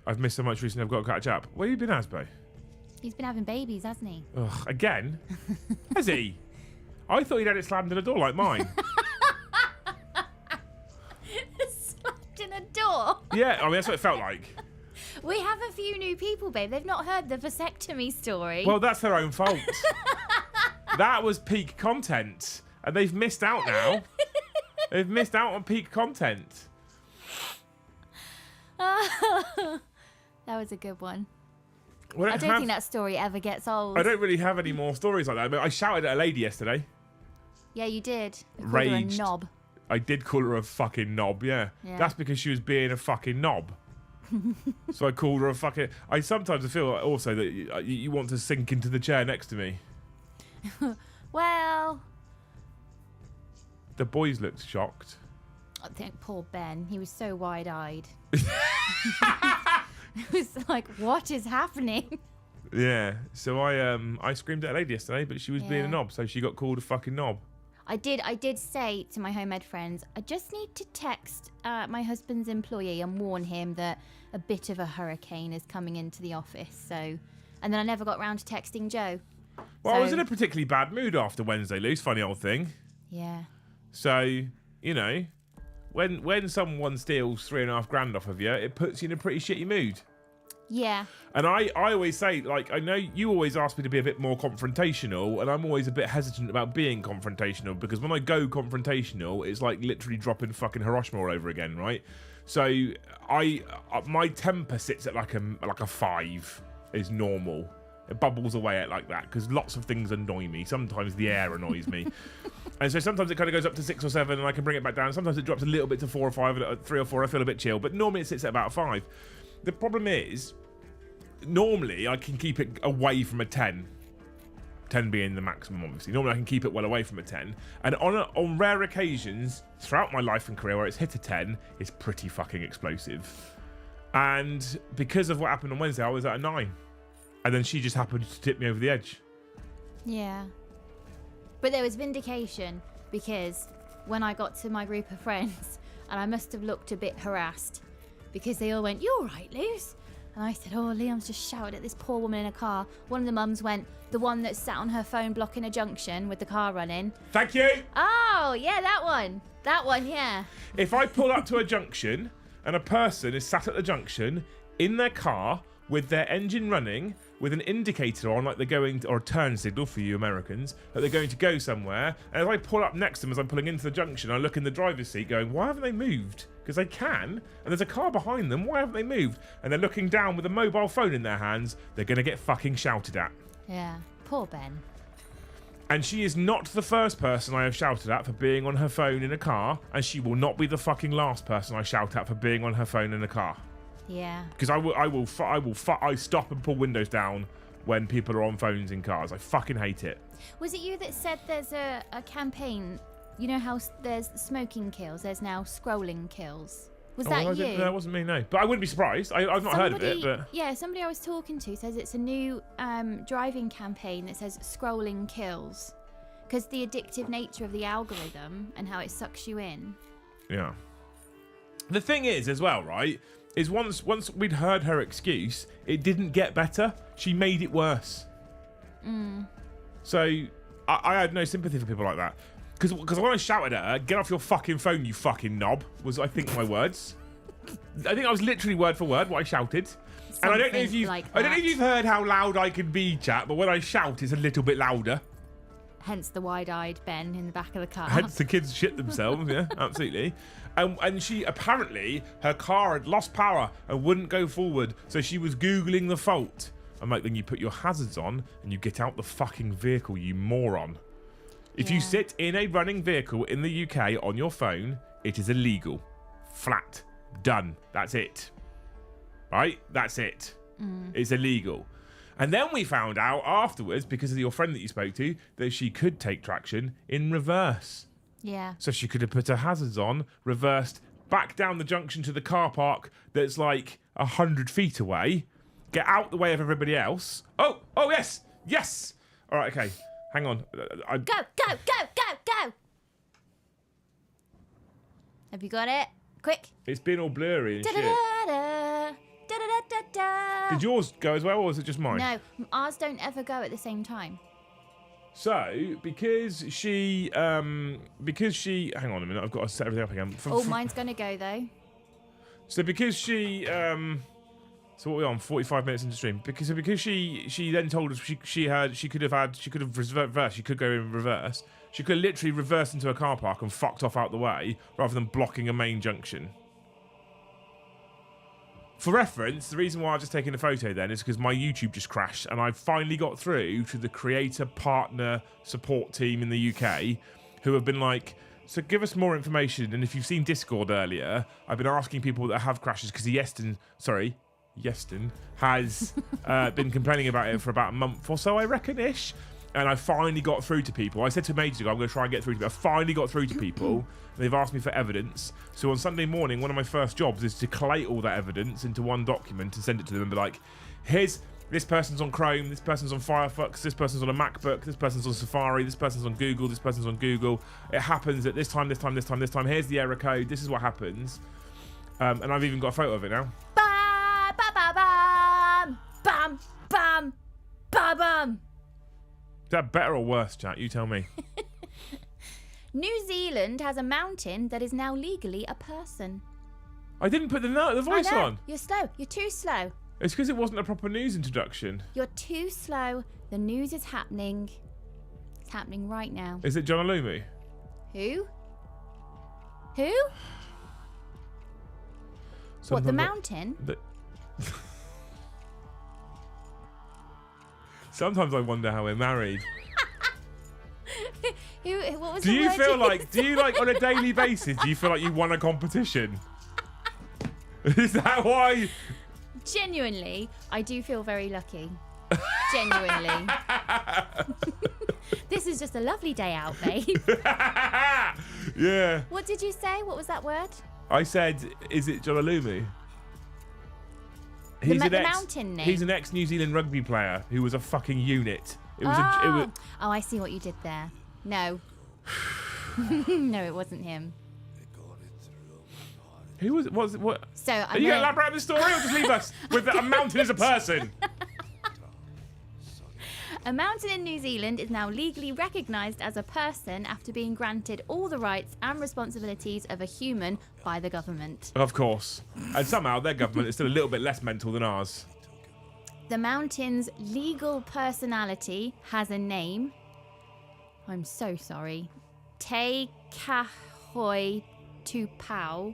Speaker 1: I've missed so much recently, I've got to catch up. Where have you been, Asbo?
Speaker 2: He's been having babies, hasn't he?
Speaker 1: Ugh, again? Has he? I thought he'd had it slammed in a door like mine.
Speaker 2: Slammed in a door?
Speaker 1: Yeah, I mean, that's what it felt like.
Speaker 2: We have a few new people, babe. They've not heard the vasectomy story.
Speaker 1: Well, that's their own fault. That was peak content. And they've missed out now. They've missed out on peak content.
Speaker 2: That was a good one.
Speaker 1: Well,
Speaker 2: I don't think that story ever gets old.
Speaker 1: I don't really have any more stories like that. But I shouted at a lady yesterday.
Speaker 2: Yeah, you did. You called
Speaker 1: Raged.
Speaker 2: her a knob.
Speaker 1: I did call her a fucking knob, yeah. That's because she was being a fucking knob. So I called her a fucking... I sometimes feel also that you want to sink into the chair next to me.
Speaker 2: Well...
Speaker 1: The boys looked shocked.
Speaker 2: I think poor Ben. He was so wide-eyed. It was like, what is happening?
Speaker 1: Yeah. So I screamed at a lady yesterday, but she was being a knob, so she got called a fucking knob.
Speaker 2: I did say to my home ed friends, I just need to text my husband's employee and warn him that a bit of a hurricane is coming into the office. So, and then I never got round to texting Joe.
Speaker 1: Well, I was in a particularly bad mood after Wednesday, Luce. Funny old thing.
Speaker 2: Yeah.
Speaker 1: So, you know, when someone steals $3,500 off of you, it puts you in a pretty shitty mood.
Speaker 2: Yeah.
Speaker 1: And I always say, like, I know you always ask me to be a bit more confrontational, and I'm always a bit hesitant about being confrontational, because when I go confrontational, it's like literally dropping fucking Hiroshima all over again, right? So my temper sits at like a 5 is normal. It bubbles away at like that, because lots of things annoy me. Sometimes the air annoys me. And so sometimes it kind of goes up to 6 or 7 and I can bring it back down. Sometimes it drops a little bit to 4 or 5, 3 or 4, I feel a bit chill. But normally it sits at about 5. The problem is, normally I can keep it away from a 10. 10 being the maximum, obviously. Normally I can keep it well away from a 10. And on rare occasions, throughout my life and career where it's hit a 10, it's pretty fucking explosive. And because of what happened on Wednesday, I was at a 9. And then she just happened to tip me over the edge.
Speaker 2: Yeah. But there was vindication, because when I got to my group of friends, and I must have looked a bit harassed, because they all went, "You're right, Luce." And I said, oh, Liam's just shouted at this poor woman in a car. One of the mums went, the one that sat on her phone blocking a junction with the car running.
Speaker 1: Thank you.
Speaker 2: Oh, yeah, that one. That one, yeah.
Speaker 1: If I pull up to a junction and a person is sat at the junction in their car with their engine running, with an indicator on, like they're going to, or a turn signal for you Americans, that they're going to go somewhere, and if I pull up next to them as I'm pulling into the junction, I look in the driver's seat going, why haven't they moved? Because they can, and there's a car behind them, why haven't they moved? And they're looking down with a mobile phone in their hands, they're going to get fucking shouted at.
Speaker 2: Yeah, poor Ben.
Speaker 1: And she is not the first person I have shouted at for being on her phone in a car, and she will not be the fucking last person I shout at for being on her phone in a car.
Speaker 2: Yeah.
Speaker 1: Because I stop and pull windows down when people are on phones in cars. I fucking hate it.
Speaker 2: Was it you that said there's a campaign? You know how there's smoking kills, there's now scrolling kills. Was that you?
Speaker 1: No, that wasn't me, no. But I wouldn't be surprised. I've not heard of it, but...
Speaker 2: Yeah, somebody I was talking to says it's a new driving campaign that says scrolling kills. Because the addictive nature of the algorithm and how it sucks you in.
Speaker 1: Yeah. The thing is, as well, right, is once we'd heard her excuse, it didn't get better. She made it worse. So I had no sympathy for people like that. Because when I shouted at her, get off your fucking phone, you fucking knob, was, I think, my words. I think I was literally word for word what I shouted.
Speaker 2: Something
Speaker 1: and I don't know if you've heard how loud I can be, chat, but when I shout, it's a little bit louder.
Speaker 2: Hence the wide-eyed Ben in the back of the car.
Speaker 1: Hence the kids shit themselves, yeah, absolutely. And she, apparently, her car had lost power and wouldn't go forward, so she was Googling the fault. I'm like, then you put your hazards on and you get out the fucking vehicle, you moron. If you sit in a running vehicle in the UK on your phone, it is illegal. Flat. Done. That's it. Right? That's it. It's illegal. And then we found out afterwards, because of your friend that you spoke to, that she could take traction in reverse.
Speaker 2: Yeah.
Speaker 1: So she could have put her hazards on, reversed, back down the junction to the car park that's like 100 feet away, get out the way of everybody else. Oh, yes, yes. All right, okay. Hang on.
Speaker 2: Go. Have you got it? Quick.
Speaker 1: It's been all blurry and shit.
Speaker 2: Da-da-da-da. Da-da-da-da-da.
Speaker 1: Did yours go as well, or was it just mine?
Speaker 2: No, ours don't ever go at the same time.
Speaker 1: So, because she, hang on a minute, I've got to set everything up again.
Speaker 2: Mine's gonna go though.
Speaker 1: So because she, so what are we on? 45 minutes into stream. Because she then told us she could have reversed. She could go in reverse. She could literally reverse into a car park and fucked off out the way rather than blocking a main junction. For reference, the reason why I've just taken a photo then is because my YouTube just crashed and I finally got through to the creator partner support team in the UK who have been like, so give us more information. And if you've seen Discord earlier, I've been asking people that have crashes because Yeston has been complaining about it for about a month or so, I reckon-ish. And I finally got through to people. I said to him ages ago, I'm going to try and get through to people. I finally got through to people. They've asked me for evidence. So on Sunday morning, one of my first jobs is to collate all that evidence into one document and send it to them and be like, here's, this person's on Chrome, this person's on Firefox, this person's on a MacBook, this person's on Safari, this person's on Google, this person's on Google. It happens at this time. Here's the error code. This is what happens. And I've even got a photo of it now.
Speaker 2: Ba ba ba bam, bam bam ba bam.
Speaker 1: Is that better or worse, chat? You tell me.
Speaker 2: New Zealand has a mountain that is now legally a person.
Speaker 1: I didn't put the voice
Speaker 2: I know.
Speaker 1: on.
Speaker 2: You're slow. You're too slow.
Speaker 1: It's because it wasn't a proper news introduction.
Speaker 2: You're too slow. The news is happening. It's happening right now.
Speaker 1: Is it John Alumi?
Speaker 2: Who? What, the mountain?
Speaker 1: Sometimes I wonder how we're married.
Speaker 2: What was
Speaker 1: Do
Speaker 2: the
Speaker 1: you
Speaker 2: word
Speaker 1: feel like on a daily basis, do you feel like you won a competition? Is that why?
Speaker 2: Genuinely, I do feel very lucky. Genuinely. This is just a lovely day out, babe.
Speaker 1: Yeah.
Speaker 2: What did you say? What was that word?
Speaker 1: I said, is it John Alumi?
Speaker 2: The mountain name?
Speaker 1: He's an ex-New Zealand rugby player who was a fucking unit.
Speaker 2: Oh, I see what you did there. No. No, it wasn't him.
Speaker 1: Who was it? What?
Speaker 2: So
Speaker 1: Are you going to elaborate on the story, or just leave us with a mountain as a person?
Speaker 2: A mountain in New Zealand is now legally recognised as a person after being granted all the rights and responsibilities of a human by the government.
Speaker 1: Of course. And somehow their government is still a little bit less mental than ours.
Speaker 2: The mountain's legal personality has a name. I'm so sorry. Te Kahoi Tupau,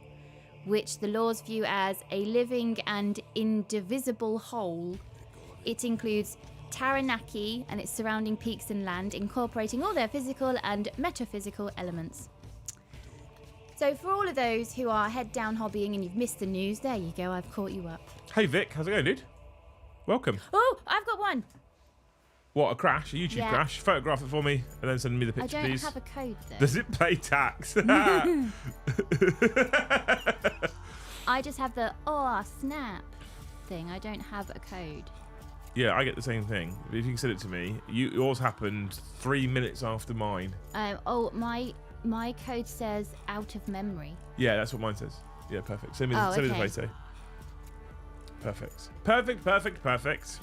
Speaker 2: which the laws view as a living and indivisible whole. It includes Taranaki and its surrounding peaks and land, incorporating all their physical and metaphysical elements. So for all of those who are head down hobbying and you've missed the news, there you go, I've caught you up.
Speaker 1: Hey Vic, how's it going, dude? Welcome.
Speaker 2: Oh, I've got one.
Speaker 1: What, a crash? A YouTube
Speaker 2: Yeah.
Speaker 1: crash? Photograph it for me and then send me the
Speaker 2: I
Speaker 1: picture,
Speaker 2: don't
Speaker 1: please.
Speaker 2: have a code though.
Speaker 1: Does it pay tax?
Speaker 2: I just have the snap thing. I don't have a code.
Speaker 1: Yeah, I get the same thing. If you can send it to me. Yours happened 3 minutes after mine.
Speaker 2: My code says out of memory.
Speaker 1: Yeah, that's what mine says. Yeah, perfect. Send me the
Speaker 2: okay.
Speaker 1: photo. Perfect. Perfect, perfect, perfect.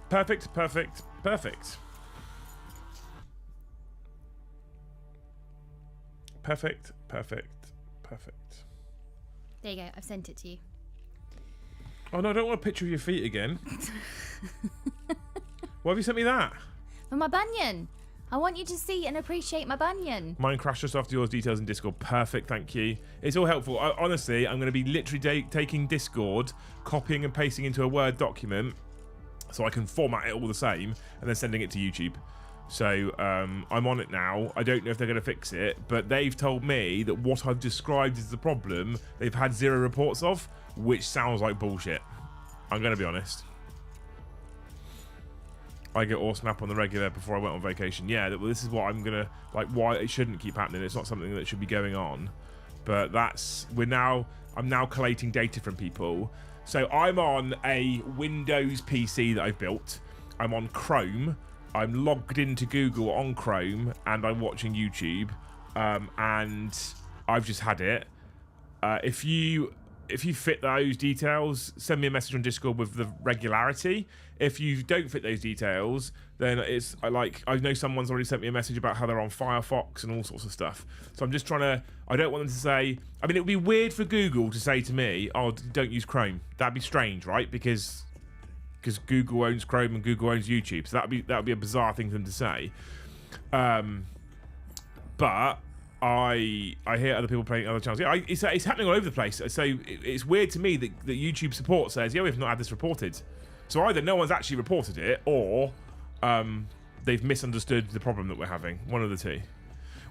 Speaker 1: Perfect, perfect, perfect. Perfect, perfect, perfect.
Speaker 2: There you go. I've sent it to you.
Speaker 1: Oh no, I don't want a picture of your feet again. Why have you sent me that?
Speaker 2: For my bunion. I want you to see and appreciate my bunion.
Speaker 1: Mine crashed just after yours. Details in Discord. Perfect, thank you. It's all helpful. Honestly, I'm going to be literally taking Discord, copying and pasting into a Word document so I can format it all the same and then sending it to YouTube. So I'm on it now. I don't know if they're going to fix it, but they've told me that what I've described as the problem, they've had 0 reports of, which sounds like bullshit. I'm going to be honest. I get all snap on the regular before I went on vacation. Yeah, this is what I'm gonna like. Why it shouldn't keep happening. It's not something that should be going on. But I'm now collating data from people. So I'm on a Windows PC that I've built. I'm on Chrome. I'm logged into Google on Chrome, and I'm watching YouTube. And I've just had it. If you fit those details, send me a message on Discord with the regularity. If you don't fit those details, then it's like, I know someone's already sent me a message about how they're on Firefox and all sorts of stuff. So I'm just trying to, I don't want them to say, I mean, it would be weird for Google to say to me, oh, don't use Chrome. That'd be strange, right? Because Google owns Chrome and Google owns YouTube. So that would be a bizarre thing for them to say. But I hear other people playing other channels. Yeah, it's happening all over the place. So it's weird to me that YouTube support says, yeah, we've not had this reported. So either no one's actually reported it, or they've misunderstood the problem that we're having. One of the two.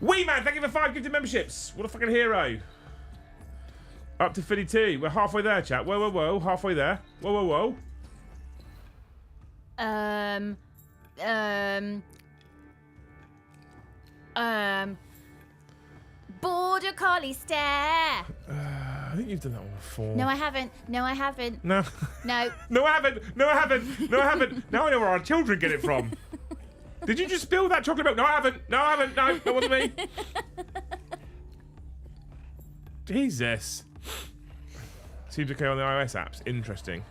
Speaker 1: Wee Man, thank you for 5 gifted memberships. What a fucking hero. Up to 52. We're halfway there, chat. Whoa, whoa, whoa. Halfway there. Whoa, whoa,
Speaker 2: whoa. Border collie stare.
Speaker 1: I think you've done that one before.
Speaker 2: No, I haven't. No, I haven't.
Speaker 1: No.
Speaker 2: No.
Speaker 1: No, I haven't. No, I haven't. No, I haven't. Now I know where our children get it from. Did you just spill that chocolate milk? No, I haven't. No, I haven't. No, that wasn't me. Jesus. Seems okay on the iOS apps. Interesting.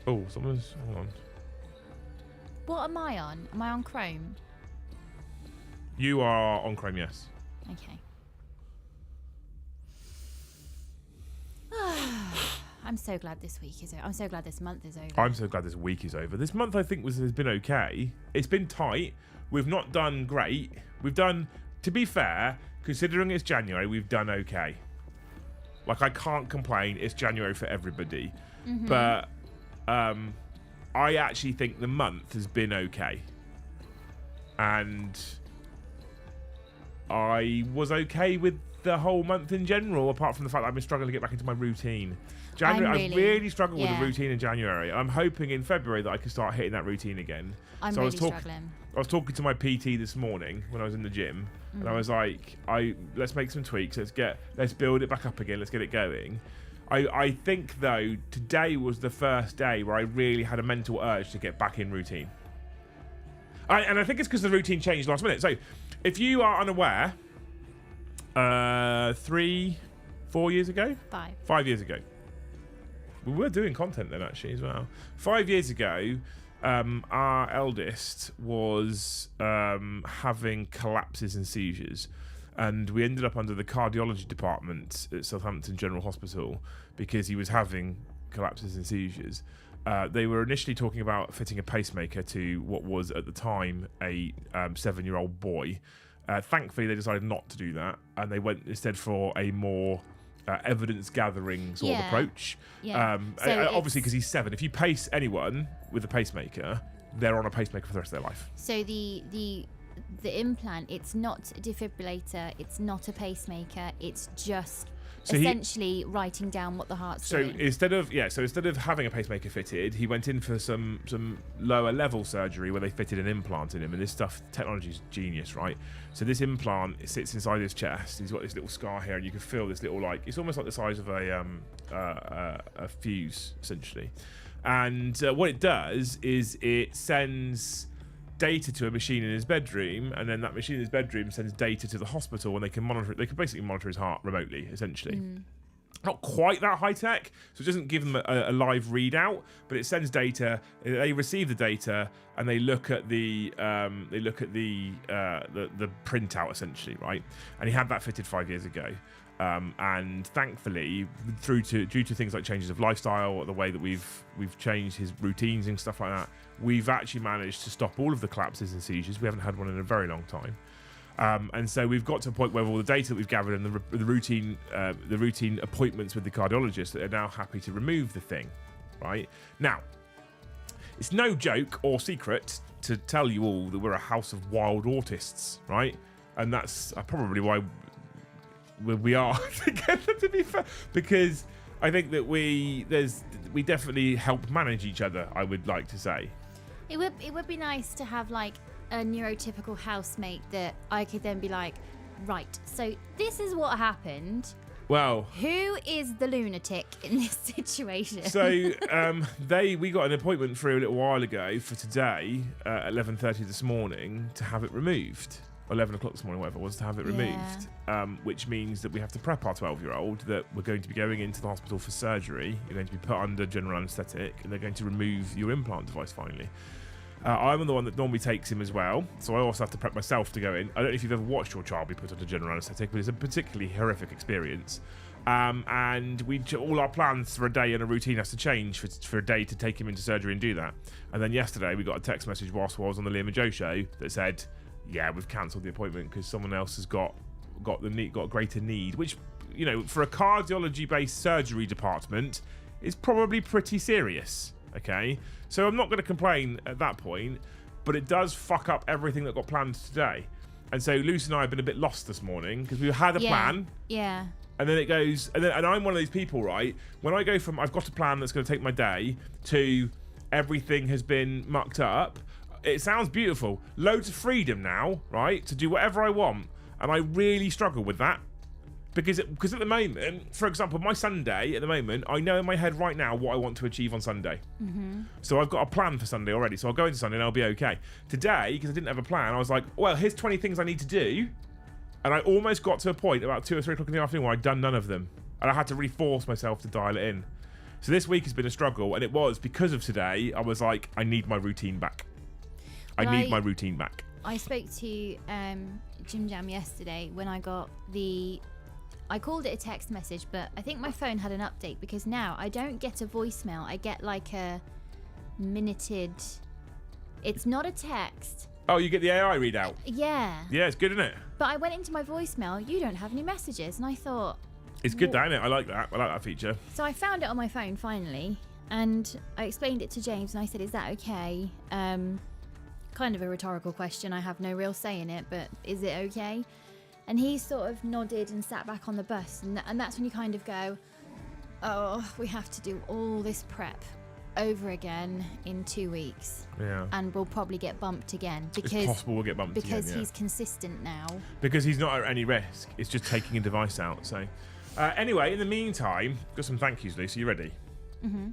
Speaker 1: Oh, someone's... Hold on.
Speaker 2: What am I on? Am I on Chrome?
Speaker 1: You are on Chrome, yes.
Speaker 2: Okay. I'm so glad this week is over. I'm so glad this month is over.
Speaker 1: I'm so glad this week is over. This month, I think, has been okay. It's been tight. We've not done great. We've done, to be fair, considering it's January, we've done okay. Like, I can't complain. It's January for everybody. Mm-hmm. But I actually think the month has been okay. And I was okay with the whole month in general, apart from the fact that I've been struggling to get back into my routine. I really struggled with the routine in January. I'm hoping in February that I can start hitting that routine again.
Speaker 2: I'm really struggling.
Speaker 1: I was talking to my PT this morning when I was in the gym, and I was like, let's make some tweaks. Let's build it back up again. Let's get it going. I think though today was the first day where I really had a mental urge to get back in routine. And I think it's because the routine changed last minute. So, if you are unaware, 3, 4 years ago?
Speaker 2: 5.
Speaker 1: 5 years ago. We were doing content then, actually, as well. 5 years ago, our eldest was having collapses and seizures. And we ended up under the cardiology department at Southampton General Hospital because he was having collapses and seizures. They were initially talking about fitting a pacemaker to what was at the time a 7-year-old boy. Thankfully, they decided not to do that, and they went instead for a more evidence-gathering sort of approach.
Speaker 2: Yeah.
Speaker 1: Obviously, because he's 7. If you pace anyone with a pacemaker, they're on a pacemaker for the rest of their life.
Speaker 2: So the implant, it's not a defibrillator, it's not a pacemaker, it's just essentially writing down what the heart's doing.
Speaker 1: Instead of having a pacemaker fitted, he went in for some lower level surgery where they fitted an implant in him, and this stuff, technology's genius, right? So this implant, it sits inside his chest. He's got this little scar here, and you can feel this little, like, it's almost like the size of a fuse, essentially. And what it does is it sends data to a machine in his bedroom, and then that machine in his bedroom sends data to the hospital, and they can monitor it. They can basically monitor his heart remotely, essentially. Not quite that high tech, so it doesn't give them a live readout, but it sends data. They receive the data, and they look at the printout, essentially, right? And he had that fitted 5 years ago. And thankfully, due to things like changes of lifestyle, the way that we've changed his routines and stuff like that, we've actually managed to stop all of the collapses and seizures. We haven't had one in a very long time, and so we've got to a point where all the data that we've gathered and the routine appointments with the cardiologist, that are now happy to remove the thing. Right now, it's no joke or secret to tell you all that we're a house of wild autists, right? And that's probably why we are together, to be fair, because I think that we definitely help manage each other, I would like to say.
Speaker 2: It would be nice to have like a neurotypical housemate that I could then be like, right, so this is what happened.
Speaker 1: Well,
Speaker 2: who is the lunatic in this situation?
Speaker 1: So we got an appointment through a little while ago for today at 11:30 this morning to have it removed. 11 o'clock this morning, whatever it was, to have it removed, which means that we have to prep our 12-year-old that we're going to be going into the hospital for surgery. You're going to be put under general anaesthetic, and they're going to remove your implant device finally. I'm the one that normally takes him as well, so I also have to prep myself to go in. I don't know if you've ever watched your child be put under general anaesthetic, but it's a particularly horrific experience. And all our plans for a day and a routine has to change for a day to take him into surgery and do that. And then yesterday we got a text message whilst I was on the Liam and Joe show that said, yeah, we've cancelled the appointment because someone else has got a greater need, which, you know, for a cardiology-based surgery department is probably pretty serious. Okay, so I'm not going to complain at that point, but it does fuck up everything that got planned today. And so Lucy and I have been a bit lost this morning because we had a plan.
Speaker 2: Yeah.
Speaker 1: And then it goes, and I'm one of these people, right? When I go from I've got a plan that's going to take my day to everything has been mucked up, it sounds beautiful. Loads of freedom now, right? To do whatever I want. And I really struggle with that. Because at the moment, for example, my Sunday, at the moment, I know in my head right now what I want to achieve on Sunday. Mm-hmm. So I've got a plan for Sunday already. So I'll go into Sunday and I'll be okay. Today, because I didn't have a plan, I was like, well, here's 20 things I need to do. And I almost got to a point about 2 or 3 o'clock in the afternoon where I'd done none of them. And I had to really force myself to dial it in. So this week has been a struggle. And it was because of today, I was like, I need my routine back. I need my routine back.
Speaker 2: I spoke to Jim Jam yesterday when I got I called it a text message, but I think my phone had an update because now I don't get a voicemail. I get like a minuted. It's not a text.
Speaker 1: Oh, you get the AI readout?
Speaker 2: Yeah.
Speaker 1: Yeah, it's good, isn't it?
Speaker 2: But I went into my voicemail. You don't have any messages. And I thought...
Speaker 1: It's good, isn't it? I like that. I like that feature.
Speaker 2: So I found it on my phone finally. And I explained it to James and I said, is that okay? Kind of a rhetorical question. I have no real say in it, but is it okay? And he sort of nodded and sat back on the bus. And that's when you kind of go, oh, we have to do all this prep over again in 2 weeks.
Speaker 1: Yeah.
Speaker 2: And we'll probably get bumped again. Because
Speaker 1: it's possible we'll get bumped again,
Speaker 2: because he's consistent now.
Speaker 1: Because he's not at any risk. It's just taking a device out. So anyway, in the meantime, got some thank yous, Lucy. You ready? Mm-hmm.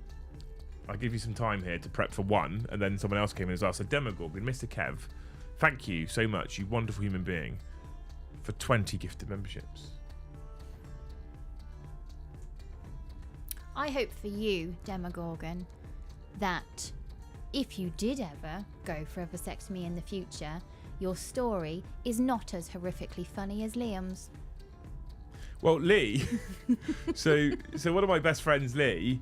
Speaker 1: I'll give you some time here to prep for one, and then someone else came in as well. So Demogorgon, Mr. Kev, Thank you so much, you wonderful human being, for 20 gifted memberships.
Speaker 2: I hope for you, Demogorgon, that if you did ever go for a vasectomy in the future, your story is not as horrifically funny as Liam's.
Speaker 1: Well, Lee, so one of my best friends, Lee,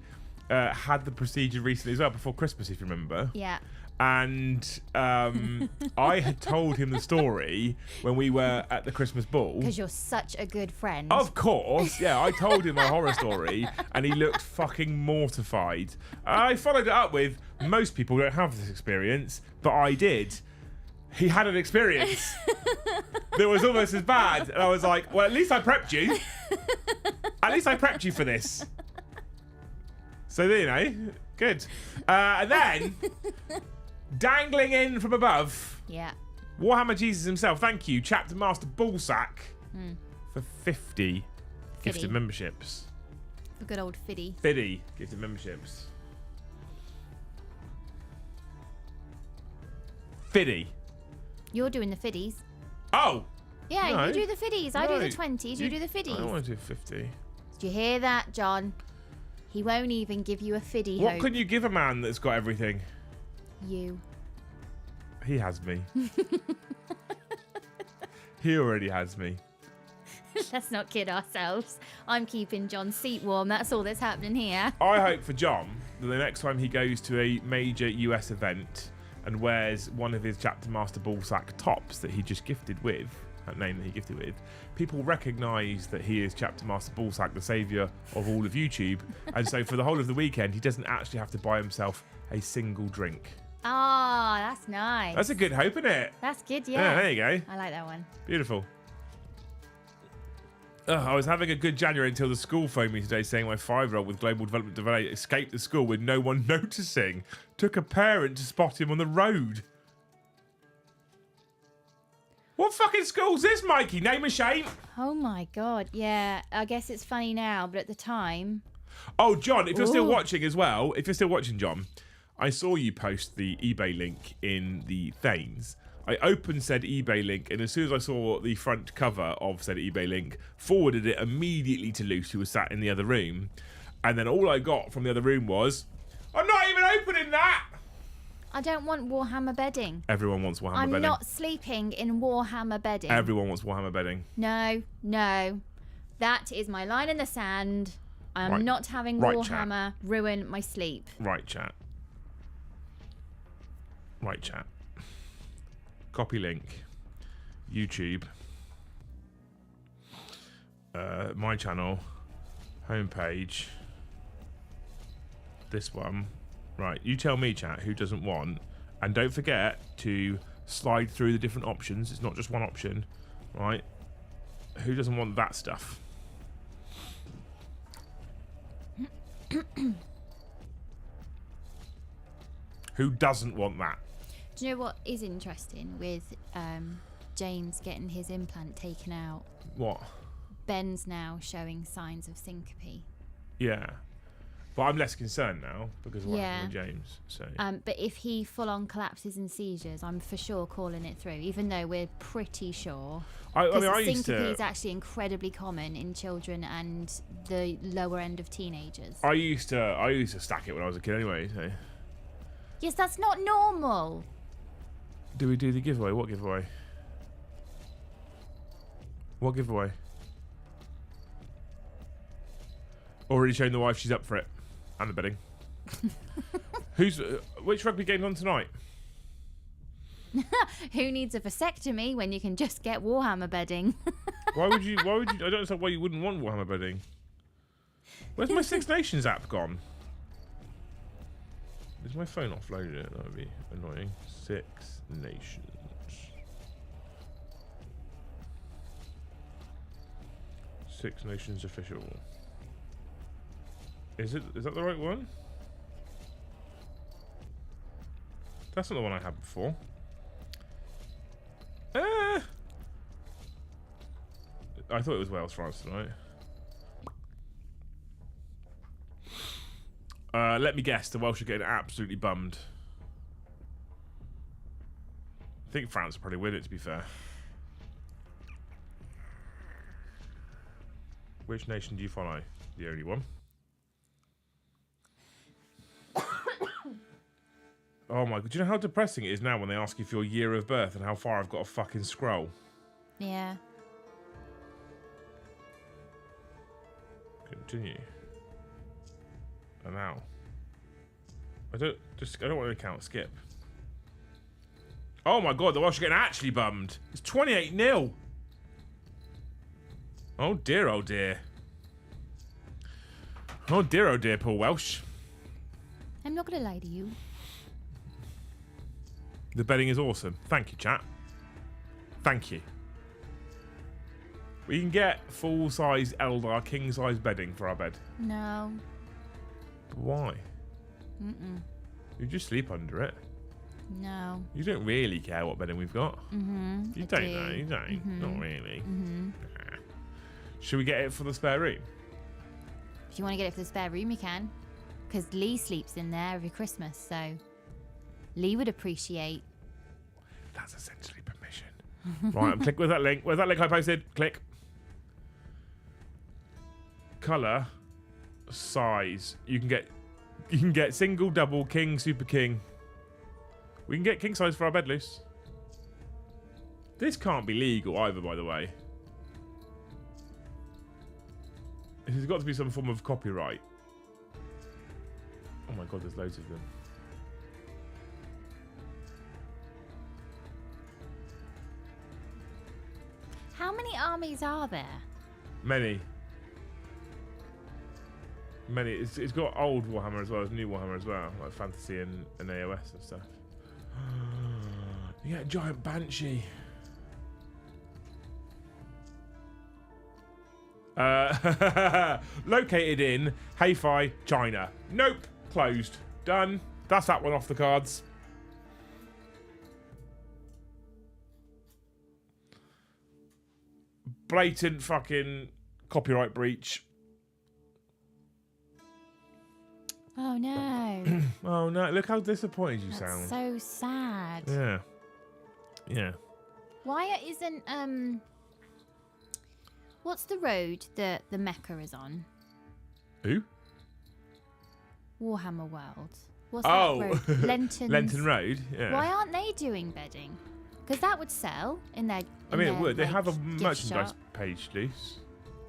Speaker 1: had the procedure recently as well, before Christmas, if you remember.
Speaker 2: Yeah.
Speaker 1: And I had told him the story when we were at the Christmas ball.
Speaker 2: Because you're such a good friend.
Speaker 1: Of course, yeah. I told him my horror story, and he looked fucking mortified. I followed it up with, most people don't have this experience, but I did. He had an experience that was almost as bad. And I was like, well, at least I prepped you. At least I prepped you for this. So, you know, good. And then, dangling in from above,
Speaker 2: Yeah.
Speaker 1: Warhammer Jesus himself. Thank you, Chapter Master Ballsack, for 50 gifted memberships.
Speaker 2: A good old Fiddy.
Speaker 1: 50 gifted memberships. 50.
Speaker 2: You're doing the Fiddies.
Speaker 1: Oh!
Speaker 2: Yeah,
Speaker 1: No.
Speaker 2: you do the Fiddies. I do
Speaker 1: No.
Speaker 2: the 20s. You do the
Speaker 1: I don't
Speaker 2: Fiddies.
Speaker 1: want to do 50.
Speaker 2: Do you hear that, John? He won't even give you a Fiddy
Speaker 1: What
Speaker 2: hope.
Speaker 1: can you give a man that's got everything?
Speaker 2: You.
Speaker 1: He has me. He already has me.
Speaker 2: Let's not kid ourselves. I'm keeping John's seat warm. That's all that's happening here.
Speaker 1: I hope for John that the next time he goes to a major US event and wears one of his Chapter Master Ballsack tops that he just gifted with, that name that he gifted with, people recognise that he is Chapter Master Ballsack, the saviour of all of YouTube. And so for the whole of the weekend, he doesn't actually have to buy himself a single drink.
Speaker 2: Oh, that's nice.
Speaker 1: That's a good hope, isn't it?
Speaker 2: That's good,
Speaker 1: Yeah,
Speaker 2: yeah.
Speaker 1: there you go.
Speaker 2: I like that one.
Speaker 1: Beautiful. I was having a good January until the school phoned me today saying my 5-year-old with global development delay escaped the school with no one noticing. Took a parent to spot him on the road. What fucking school's this, Mikey? Name and shame.
Speaker 2: Oh my god, yeah. I guess it's funny now, but at the time...
Speaker 1: Oh, John, if you're still
Speaker 2: Ooh.
Speaker 1: watching as well, if you're still watching, John, I saw you post the eBay link in the Thanes. I opened said eBay link, and as soon as I saw the front cover of said eBay link, forwarded it immediately to Luce, who was sat in the other room. And then all I got from the other room was, I'm not even opening that!
Speaker 2: I don't want Warhammer bedding.
Speaker 1: Everyone wants Warhammer
Speaker 2: I'm
Speaker 1: bedding.
Speaker 2: not sleeping in Warhammer bedding.
Speaker 1: Everyone wants Warhammer bedding.
Speaker 2: No, no. That is my line in the sand. I'm
Speaker 1: Right.
Speaker 2: not having
Speaker 1: Right,
Speaker 2: Warhammer ruin my sleep.
Speaker 1: Right, chat. Right, chat. Copy link. YouTube. My channel. Homepage. This one. Right, you tell me, chat, who doesn't want. And don't forget to slide through the different options. It's not just one option. Right? Who doesn't want that stuff? Who doesn't want that?
Speaker 2: Do you know what is interesting with James getting his implant taken out?
Speaker 1: What?
Speaker 2: Ben's now showing signs of syncope.
Speaker 1: Yeah. But I'm less concerned now because of what happened
Speaker 2: Yeah.
Speaker 1: with James. So
Speaker 2: But if he full-on collapses and seizures, I'm for sure calling it through, even though we're pretty sure.
Speaker 1: I mean,
Speaker 2: Because
Speaker 1: I used
Speaker 2: syncope
Speaker 1: to.
Speaker 2: is actually incredibly common in children and the lower end of teenagers.
Speaker 1: I used to stack it when I was a kid anyway. So.
Speaker 2: Yes, that's not normal.
Speaker 1: Do we do the giveaway? What giveaway? What giveaway? Already shown the wife she's up for it. And the bedding. Which rugby game's on tonight?
Speaker 2: Who needs a vasectomy when you can just get Warhammer bedding?
Speaker 1: Why would you? I don't understand why you wouldn't want Warhammer bedding. Where's my Six Nations app gone? Is my phone offloaded? That would be annoying. Six Nations. Six Nations official. Is that the right one? That's not the one I had before. I thought it was Wales, France tonight. Let me guess, the Welsh are getting absolutely bummed. I think France will probably win it, to be fair. Which nation do you follow? The only one. Oh my god, do you know how depressing it is now when they ask you for your year of birth and how far I've got to fucking scroll?
Speaker 2: Yeah.
Speaker 1: Continue. Allow. I don't want to count skip. Oh my god, the Welsh are getting actually bummed. It's 28-0. Oh dear, oh dear. Oh dear, poor Welsh.
Speaker 2: I'm not going to lie to you.
Speaker 1: The bedding is awesome. Thank you, chat. Thank you. We can get full-size Eldar king-size bedding for our bed.
Speaker 2: No.
Speaker 1: But why?
Speaker 2: Mm-mm.
Speaker 1: You just sleep under it.
Speaker 2: No.
Speaker 1: You don't really care what bedding we've got.
Speaker 2: Mm-hmm.
Speaker 1: You
Speaker 2: I
Speaker 1: don't
Speaker 2: do.
Speaker 1: know. You don't.
Speaker 2: Mm-hmm.
Speaker 1: Not really.
Speaker 2: Mm-hmm.
Speaker 1: Nah. Should we get it for the spare room?
Speaker 2: If you want to get it for the spare room, you can. Because Lee sleeps in there every Christmas, so Lee would appreciate.
Speaker 1: That's essentially permission. Right, click with that link. Where's that link I posted? Click. Color, size. You can get single, double, king, super king. We can get king size for our bed loose. This can't be legal either, by the way. This has got to be some form of copyright. Oh my god, there's loads of them.
Speaker 2: How many armies are there?
Speaker 1: Many. It's got old Warhammer as well as new Warhammer as well, like fantasy and AOS and stuff. Yeah, giant banshee. Located in Hefei, China. Nope, closed. Done. That's that one off the cards. Blatant fucking copyright breach.
Speaker 2: Oh no.
Speaker 1: Oh no, look how disappointed you
Speaker 2: That's
Speaker 1: sound.
Speaker 2: so sad.
Speaker 1: Yeah. Yeah.
Speaker 2: Why isn't what's the road that the Mecca is on?
Speaker 1: Who?
Speaker 2: Warhammer World. What's
Speaker 1: Oh.
Speaker 2: that road?
Speaker 1: Lenton Road, yeah.
Speaker 2: Why aren't they doing bedding? Because that would sell in their.
Speaker 1: I mean,
Speaker 2: in
Speaker 1: it
Speaker 2: their,
Speaker 1: would. They
Speaker 2: like,
Speaker 1: have a
Speaker 2: gift
Speaker 1: merchandise
Speaker 2: shop.
Speaker 1: page loose.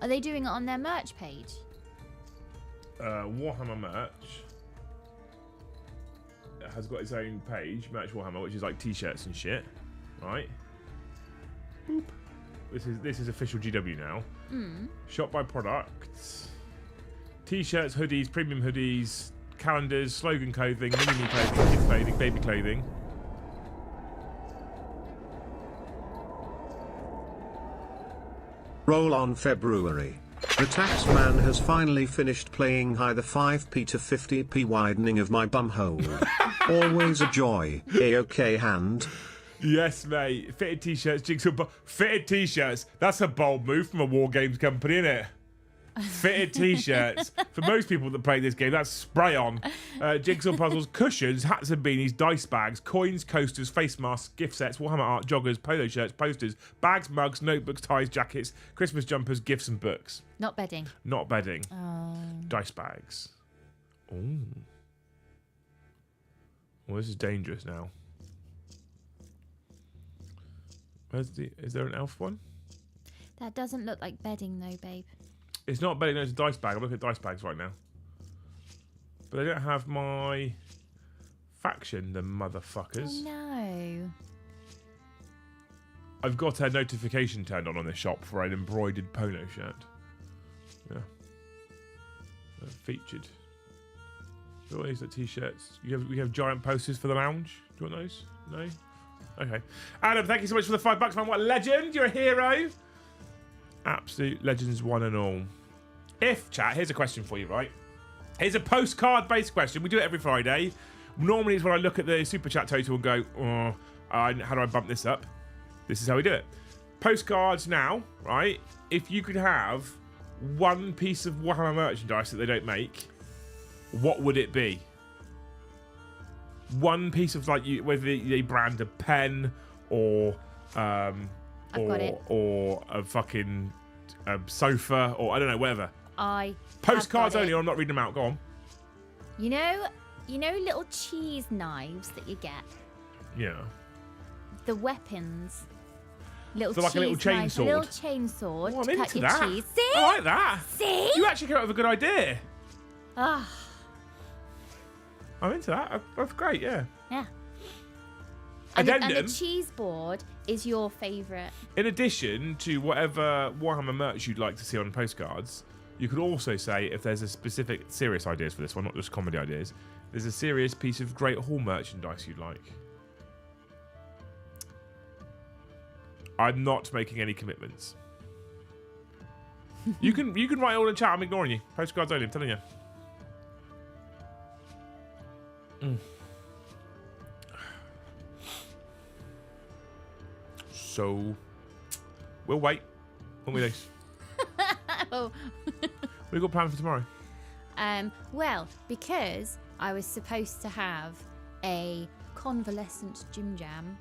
Speaker 2: Are they doing it on their merch page?
Speaker 1: Warhammer merch. It has got its own page, Merch Warhammer, which is like t-shirts and shit, right? Boop. This is official GW now.
Speaker 2: Mm.
Speaker 1: Shop by products. T-shirts, hoodies, premium hoodies, calendars, slogan clothing, mini clothing, kids clothing, baby clothing.
Speaker 3: Roll on February. The tax man has finally finished playing High the 5p to 50p widening of my bumhole. Always a joy. A-OK hand.
Speaker 1: Yes, mate. Fitted t-shirts, jigsaw. Fitted t-shirts. That's a bold move from a war games company, isn't it? Fitted t-shirts. For most people that play this game, that's spray on. Jigsaw puzzles, cushions, hats and beanies, dice bags, coins, coasters, face masks, gift sets, Warhammer art, joggers, polo shirts, posters, bags, mugs, notebooks, ties, jackets, Christmas jumpers, gifts and books.
Speaker 2: Not bedding.
Speaker 1: Not bedding.
Speaker 2: Oh.
Speaker 1: Dice bags. Ooh. Well, this is dangerous now. Is there an elf one?
Speaker 2: That doesn't look like bedding though, babe.
Speaker 1: It's not bedding, no, it's a dice bag. I'm looking at dice bags right now. But they don't have my faction, the motherfuckers.
Speaker 2: Oh no.
Speaker 1: I've got a notification turned on this shop for an embroidered polo shirt. Yeah. Featured. Do you want these t-shirts? We have giant posters for the lounge. Do you want those? No? Okay. Adam, thank you so much for the $5, man. What a legend. You're a hero. Absolute legends, one and all. Chat, here's a question for you, right? Here's a postcard-based question. We do it every Friday. Normally it's when I look at the super chat total and go, how do I bump this up? This is how we do it. Postcards now, right? If you could have one piece of Warhammer merchandise that they don't make, what would it be? One piece of, like, whether they brand a pen or
Speaker 2: I've got it.
Speaker 1: or a fucking sofa, or I don't know, whatever.
Speaker 2: I
Speaker 1: Postcards
Speaker 2: have got
Speaker 1: only,
Speaker 2: it.
Speaker 1: or I'm not reading them out. Go on.
Speaker 2: You know little cheese knives that you get?
Speaker 1: Yeah.
Speaker 2: The weapons. Little
Speaker 1: So like a little
Speaker 2: cheese knife,
Speaker 1: chainsaw.
Speaker 2: A little chainsaw
Speaker 1: Oh, I'm
Speaker 2: to cut
Speaker 1: into
Speaker 2: your
Speaker 1: that.
Speaker 2: cheese. See?
Speaker 1: I like that.
Speaker 2: See?
Speaker 1: You actually came up with a good idea.
Speaker 2: Ah,
Speaker 1: I'm into that. That's great, yeah.
Speaker 2: yeah. And the
Speaker 1: Addendum.
Speaker 2: cheese board is your favourite.
Speaker 1: In addition to whatever Warhammer merch you'd like to see on postcards, you could also say, if there's a specific serious ideas for this one, not just comedy ideas, there's a serious piece of Great Hall merchandise you'd like. I'm not making any commitments. You can write it all in chat. I'm ignoring you. Postcards only. I'm telling you. So we'll wait. Won't we, Lise?
Speaker 2: Oh.
Speaker 1: What you got planned for tomorrow?
Speaker 2: Well, because I was supposed to have a convalescent gym jam,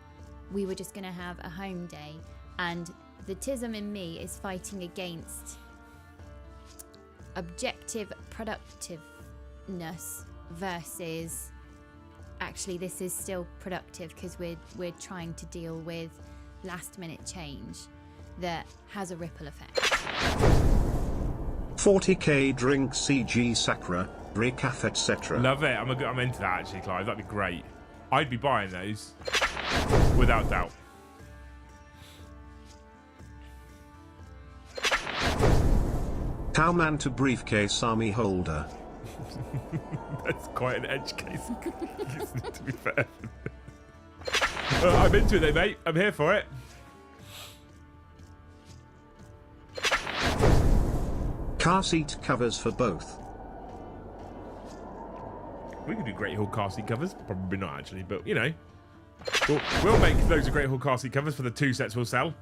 Speaker 2: we were just going to have a home day, and the tism in me is fighting against objective productiveness versus actually this is still productive because we're trying to deal with last minute change that has a ripple effect.
Speaker 3: 40k drink CG Sakura, recaf etc.
Speaker 1: Love it. I'm into that actually, Clive. That'd be great. I'd be buying those without doubt.
Speaker 3: Cowman to briefcase army holder.
Speaker 1: That's quite an edge case, to be fair. I'm into it though, mate. I'm here for it.
Speaker 3: Car seat covers for both.
Speaker 1: We could do Great Hall car seat covers. Probably not actually, but you know. We'll make loads of Great Hall car seat covers for the 2 sets we'll sell.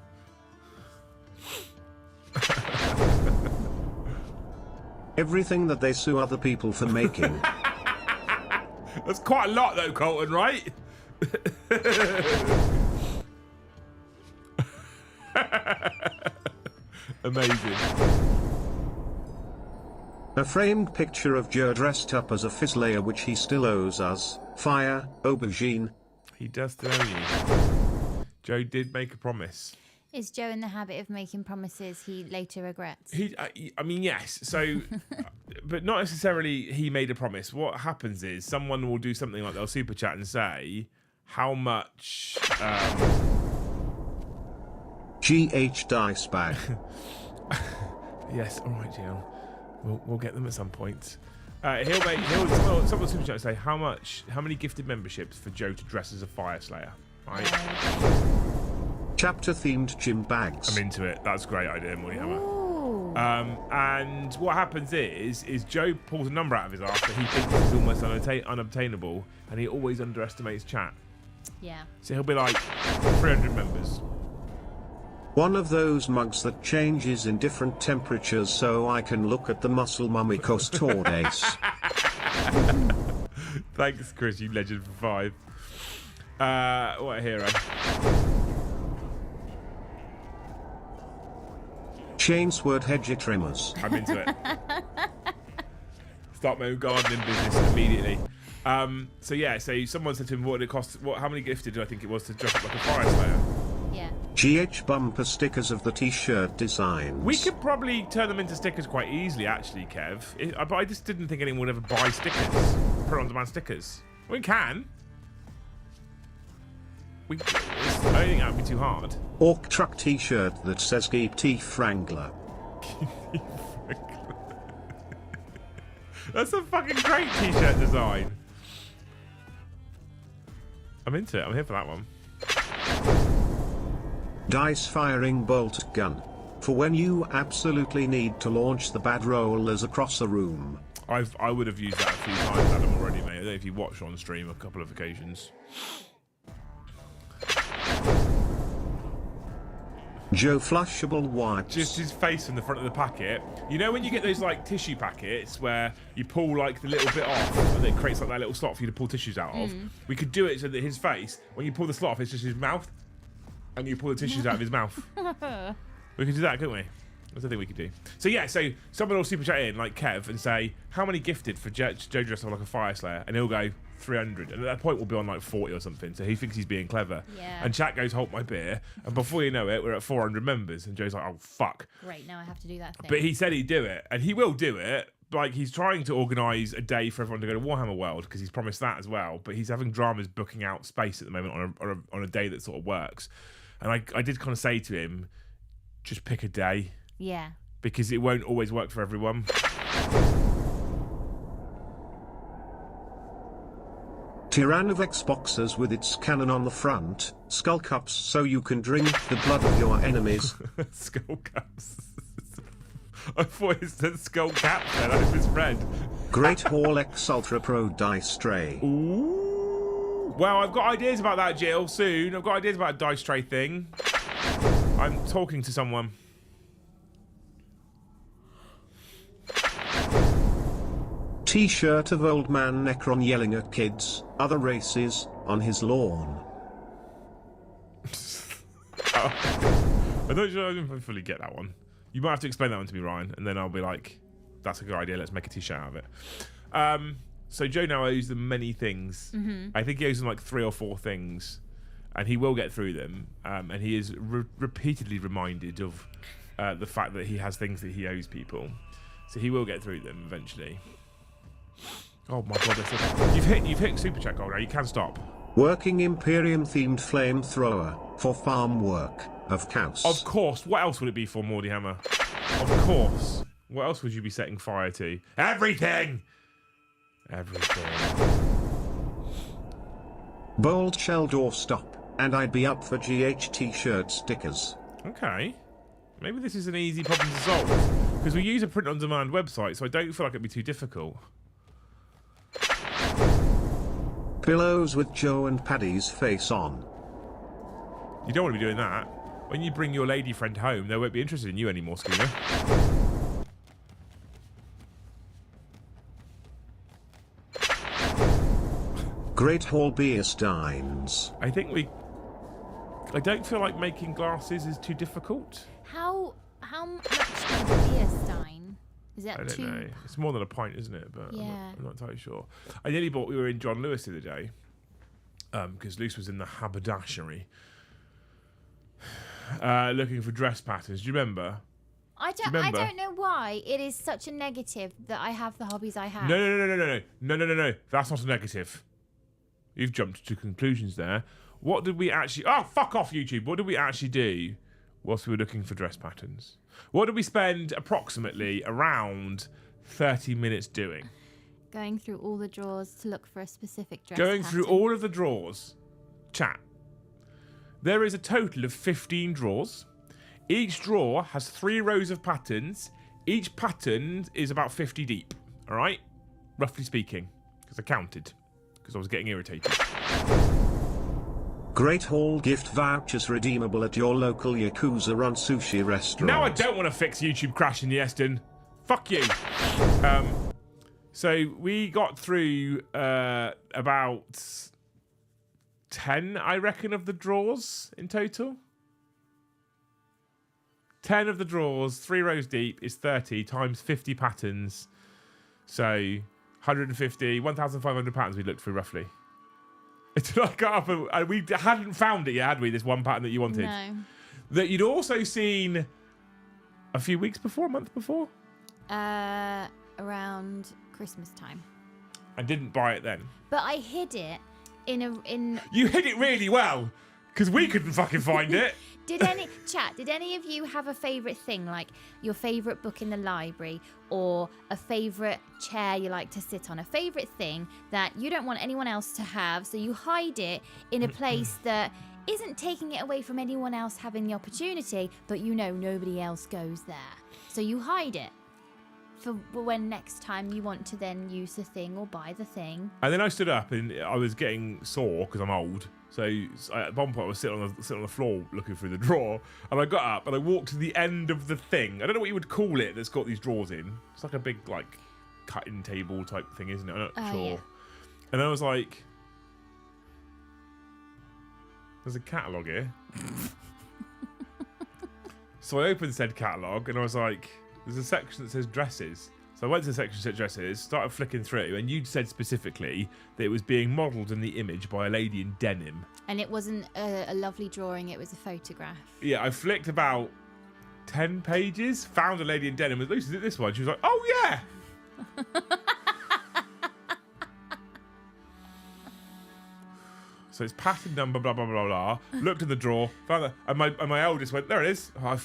Speaker 3: Everything that they sue other people for making.
Speaker 1: That's quite a lot though, Colton, right? Amazing.
Speaker 3: A framed picture of Joe dressed up as a Fizzlayer which he still owes us. Fire, aubergine.
Speaker 1: He does still owe you. Joe did make a promise.
Speaker 2: Is Joe in the habit of making promises he later regrets?
Speaker 1: I mean, yes. So, but not necessarily he made a promise. What happens is someone will do something like they'll super chat and say, how much...
Speaker 3: GH dice bag.
Speaker 1: Yes, all right, Jill. We'll get them at some point. Someone will super chat and say, how many gifted memberships for Joe to dress as a fire slayer? Right?
Speaker 3: Chapter themed gym bags.
Speaker 1: I'm into it. That's a great idea, Warhammer.
Speaker 2: Ooh.
Speaker 1: And what happens is Joe pulls a number out of his ass that he thinks is almost unobtainable, and he always underestimates chat.
Speaker 2: Yeah.
Speaker 1: So he'll be like 300 members.
Speaker 3: One of those mugs that changes in different temperatures so I can look at the muscle mummy costores.
Speaker 1: Thanks, Chris, you legend for 5. What a hero.
Speaker 3: Chainsword hedge trimmers.
Speaker 1: I'm into it. Start my own gardening business immediately. So someone said to him, what did it cost? How many gifted do I think it was to dress up like a fire slayer?
Speaker 2: Yeah.
Speaker 3: GH bumper stickers of the t-shirt designs.
Speaker 1: We could probably turn them into stickers quite easily, actually, Kev. But I just didn't think anyone would ever buy stickers. Put-on-demand stickers. We can. I don't think that would be too hard.
Speaker 3: Orc truck t-shirt that says Keep Teeth Wrangler.
Speaker 1: That's a fucking great t-shirt design. I'm into it. I'm here for that one.
Speaker 3: Dice firing bolt gun. For when you absolutely need to launch the bad rollers across a room.
Speaker 1: I would have used that a few times, Adam, already, mate. I don't know if you watched on stream a couple of occasions.
Speaker 3: Joe flushable white.
Speaker 1: Just his face from the front of the packet. You know when you get those like tissue packets where you pull like the little bit off and it creates like that little slot for you to pull tissues out of? We could do it so that his face, when you pull the slot off, it's just his mouth. and you pull the tissues out of his mouth. We could do that, couldn't we? That's the thing we could do. So yeah, so someone will super chat in, like Kev, and say, how many gifted for Joe dressed up like a fire slayer? And he'll go, 300. And at that point, we'll be on like 40 or something. So he thinks he's being clever.
Speaker 2: Yeah.
Speaker 1: And chat goes, hold my beer. And before you know it, we're at 400 members. And Joe's like, oh, fuck.
Speaker 2: Great, now I have to do that thing.
Speaker 1: But he said he'd do it. And he will do it. Like, he's trying to organise a day for everyone to go to Warhammer World because he's promised that as well. But he's having dramas booking out space at the moment on a day that sort of works. And I did kind of say to him, just pick a day.
Speaker 2: Yeah.
Speaker 1: Because it won't always work for everyone.
Speaker 3: Tyrannavax boxers with its cannon on the front, skull cups so you can drink the blood of your enemies.
Speaker 1: Skull caps. I thought it said skull caps then. I misread.
Speaker 3: Great Hall X Ultra Pro Dice Tray.
Speaker 1: Ooh. Well, I've got ideas about that, Jill, soon. I've got ideas about a dice tray thing. I'm talking to someone.
Speaker 3: T-shirt of old man Necron yelling at kids, other races, on his lawn.
Speaker 1: I'm not sure I didn't fully get that one. You might have to explain that one to me, Ryan, and then I'll be like, that's a good idea, let's make a t-shirt out of it. So Joe now owes them many things. I think he owes them like 3 or 4 things, and he will get through them. And he is repeatedly reminded of the fact that he has things that he owes people. So he will get through them eventually. Oh my god, you've hit super chat goal now, you can stop.
Speaker 3: Working Imperium themed flamethrower for farm work of cows.
Speaker 1: Of course, what else would it be for, Mordy Hammer? Of course. What else would you be setting fire to? Everything! Everything.
Speaker 3: Bold shell door stop, and I'd be up for GH t-shirt stickers.
Speaker 1: Okay. Maybe this is an easy problem to solve. Because we use a print-on-demand website, so I don't feel like it'd be too difficult.
Speaker 3: Pillows with Joe and Paddy's face on.
Speaker 1: You don't want to be doing that. When you bring your lady friend home, they won't be interested in you anymore, Schooner.
Speaker 3: Great Hall beer steins.
Speaker 1: I don't feel like making glasses is too difficult.
Speaker 2: How much is a beer stein? Is that
Speaker 1: I don't
Speaker 2: too...
Speaker 1: know. It's more than a pint, isn't it? But
Speaker 2: Yeah.
Speaker 1: I'm not entirely sure. I nearly bought. We were in John Lewis the other day because Luce was in the haberdashery looking for dress patterns. Do you remember?
Speaker 2: I don't know why it is such a negative that I have the hobbies I have.
Speaker 1: No. That's not a negative. You've jumped to conclusions there. What did we actually... Oh, fuck off, YouTube. What did we actually do whilst we were looking for dress patterns? What did we spend approximately around 30 minutes doing?
Speaker 2: Going through all the drawers to look for a specific dress
Speaker 1: Going
Speaker 2: pattern.
Speaker 1: through all of the drawers. Chat. There is a total of 15 drawers. Each drawer has 3 rows of patterns. Each pattern is about 50 deep. All right? Roughly speaking. Because I counted. Because I was getting irritated.
Speaker 3: Great Hall gift vouchers redeemable at your local Yakuza-run sushi restaurant.
Speaker 1: Now I don't want to fix YouTube crashing the Eston. Fuck you. So we got through about 10, I reckon, of the drawers in total. 10 of the drawers, 3 rows deep, is 30 times 50 patterns. So 150, 1,500 patterns we looked through roughly. Until I got up and we hadn't found it yet, had we? This one pattern that you wanted.
Speaker 2: No.
Speaker 1: That you'd also seen a few weeks before, a month before?
Speaker 2: Around Christmas time.
Speaker 1: I didn't buy it then.
Speaker 2: But I hid it in...
Speaker 1: You hid it really well, because we couldn't fucking find it.
Speaker 2: Did any of you have a favourite thing, like your favourite book in the library or a favourite chair you like to sit on, a favourite thing that you don't want anyone else to have, so you hide it in a place that isn't taking it away from anyone else having the opportunity, but you know nobody else goes there. So you hide it for when next time you want to then use the thing or buy the thing.
Speaker 1: And then I stood up and I was getting sore because I'm old. So at one point I was sitting on the floor looking through the drawer, and I got up and I walked to the end of the thing. I don't know what you would call it that's got these drawers in. It's like a big like cutting table type thing, isn't it? I'm not sure.
Speaker 2: Yeah.
Speaker 1: And I was like, There's a catalogue here. So I opened said catalogue and I was like, there's a section that says dresses. So I went to the section that said dresses, started flicking through, and you'd said specifically that it was being modelled in the image by a lady in denim.
Speaker 2: And it wasn't a lovely drawing, it was a photograph.
Speaker 1: Yeah, I flicked about 10 pages, found a lady in denim, was Lucy, is it this one? She was like, oh yeah! So it's pattern number, blah, blah, blah, blah. Looked in the drawer, found that, and my eldest went, there it is. Oh,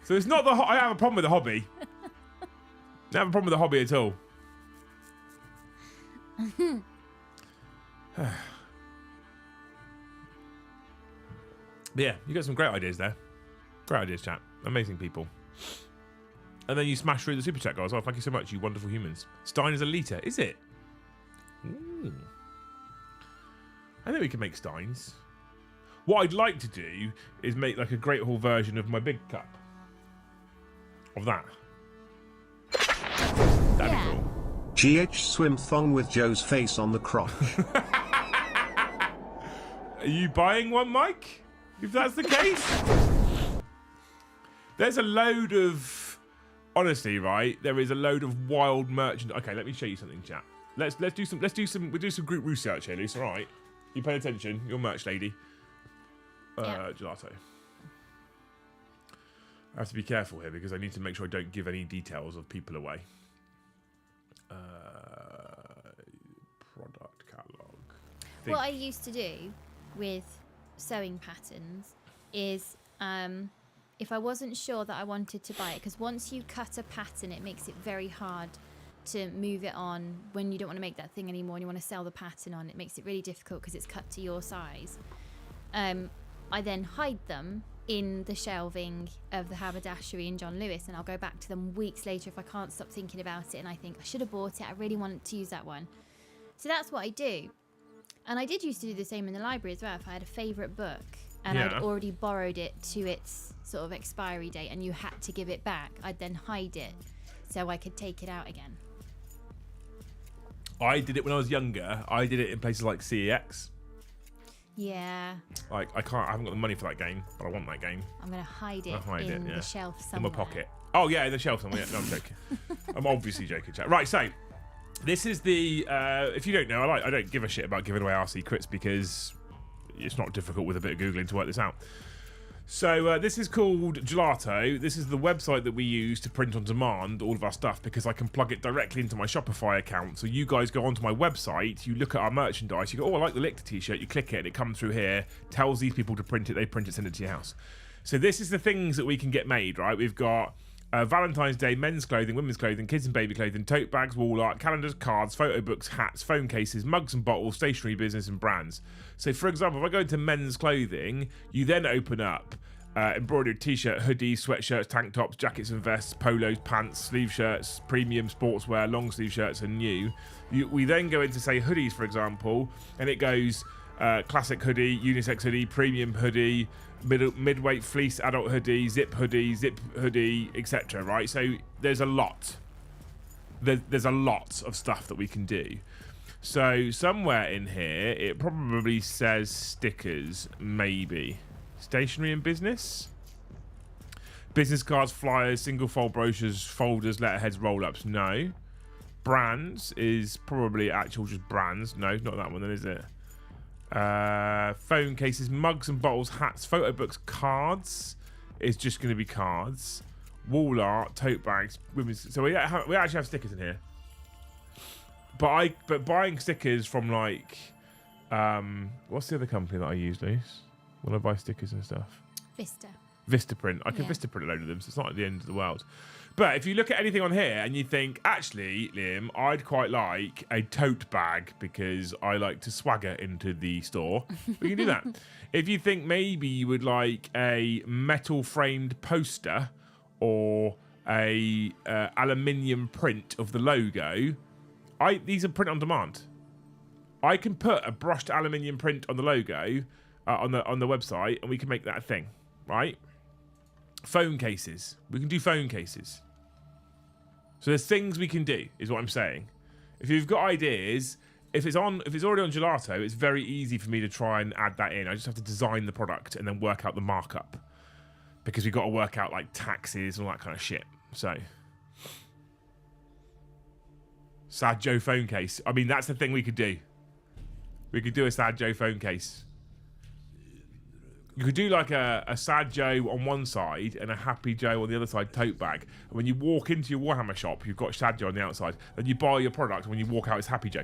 Speaker 1: so it's not I have a problem with the hobby. I have a problem with the hobby at all. But yeah, you got some great ideas there. Great ideas, chat. Amazing people. And then you smash through the super chat, guys. Oh, thank you so much, you wonderful humans. Stein is a litre, is it? Ooh. I think we can make steins. What I'd like to do is make like a Great Hall version of my big cup. Of that. That'd be cool.
Speaker 3: GH swim thong with Joe's face on the crotch.
Speaker 1: Are you buying one, Mike? If that's the case. There's a load of, honestly, right? There is a load of wild merchandise. Okay, let me show you something, chat. We'll do some group research here, Luce. All right. You pay attention. You're merch lady. Gelato. I have to be careful here because I need to make sure I don't give any details of people away. Product catalogue.
Speaker 2: What I used to do with sewing patterns is if I wasn't sure that I wanted to buy it, because once you cut a pattern, it makes it very hard to move it on when you don't want to make that thing anymore and you want to sell the pattern on. It makes it really difficult because it's cut to your size. I then hide them in the shelving of the haberdashery in John Lewis, and I'll go back to them weeks later if I can't stop thinking about it and I think I should have bought it, I really wanted to use that one. So that's what I do. And I did used to do the same in the library as well. If I had a favourite book and I'd already borrowed it to its sort of expiry date and you had to give it back, I'd then hide it so I could take it out again.
Speaker 1: I did it when I was younger. I did it in places like CEX.
Speaker 2: Yeah.
Speaker 1: Like I haven't got the money for that game, but I want that game.
Speaker 2: I'm gonna hide it in the shelf somewhere.
Speaker 1: In my pocket. Oh yeah, in the shelf somewhere. Yeah, no, I'm joking. I'm obviously joking, chat. Right, so this is the. If you don't know, I don't give a shit about giving away our secrets because it's not difficult with a bit of googling to work this out. So this is called Gelato. This is the website that we use to print on demand all of our stuff because I can plug it directly into my Shopify account. So you guys go onto my website, you look at our merchandise, you go, oh, I like the Lictor t-shirt, you click it and it comes through here, tells these people to print it, they print it, send it to your house. So this is the things that we can get made, right? We've got Valentine's Day, men's clothing, women's clothing, kids and baby clothing, tote bags, wall art, calendars, cards, photo books, hats, phone cases, mugs and bottles, stationery business and brands. So for example, if I go into men's clothing, you then open up embroidered t-shirt, hoodies, sweatshirts, tank tops, jackets and vests, polos, pants, sleeve shirts, premium sportswear, long sleeve shirts and new. We then go into say hoodies for example, and it goes classic hoodie, unisex hoodie, premium hoodie, midweight fleece adult hoodie, zip hoodie, etc. Right? So there's a lot. There's a lot of stuff that we can do. So somewhere in here, it probably says stickers, maybe. Stationery and business? Business cards, flyers, single fold brochures, folders, letterheads, roll-ups, no. Brands is probably actual just brands. No, not that one then, is it? Phone cases, mugs and bottles, hats, photo books, cards is just going to be cards. Wall art, tote bags, women's. So we actually have stickers in here. But buying stickers from like, what's the other company that I use, Luce? When I buy stickers and stuff? Vistaprint. I can Vistaprint a load of them, so it's not at the end of the world. But if you look at anything on here and you think, actually, Liam, I'd quite like a tote bag because I like to swagger into the store, we can do that. If you think maybe you would like a metal framed poster or a aluminium print of the logo, these are print on demand. I can put a brushed aluminium print on the logo on the website, and we can make that a thing, right? Phone cases. We can do phone cases. So there's things we can do, is what I'm saying. If you've got ideas, if it's already on gelato, it's very easy for me to try and add that in. I just have to design the product and then work out the markup, because we've got to work out like taxes and all that kind of shit. So, Sad Joe phone case. I mean, that's the thing we could do. We could do a Sad Joe phone case. You could do like a Sad Joe on one side and a Happy Joe on the other side tote bag. And when you walk into your Warhammer shop, you've got Sad Joe on the outside. Then you buy your product, and when you walk out, it's Happy Joe.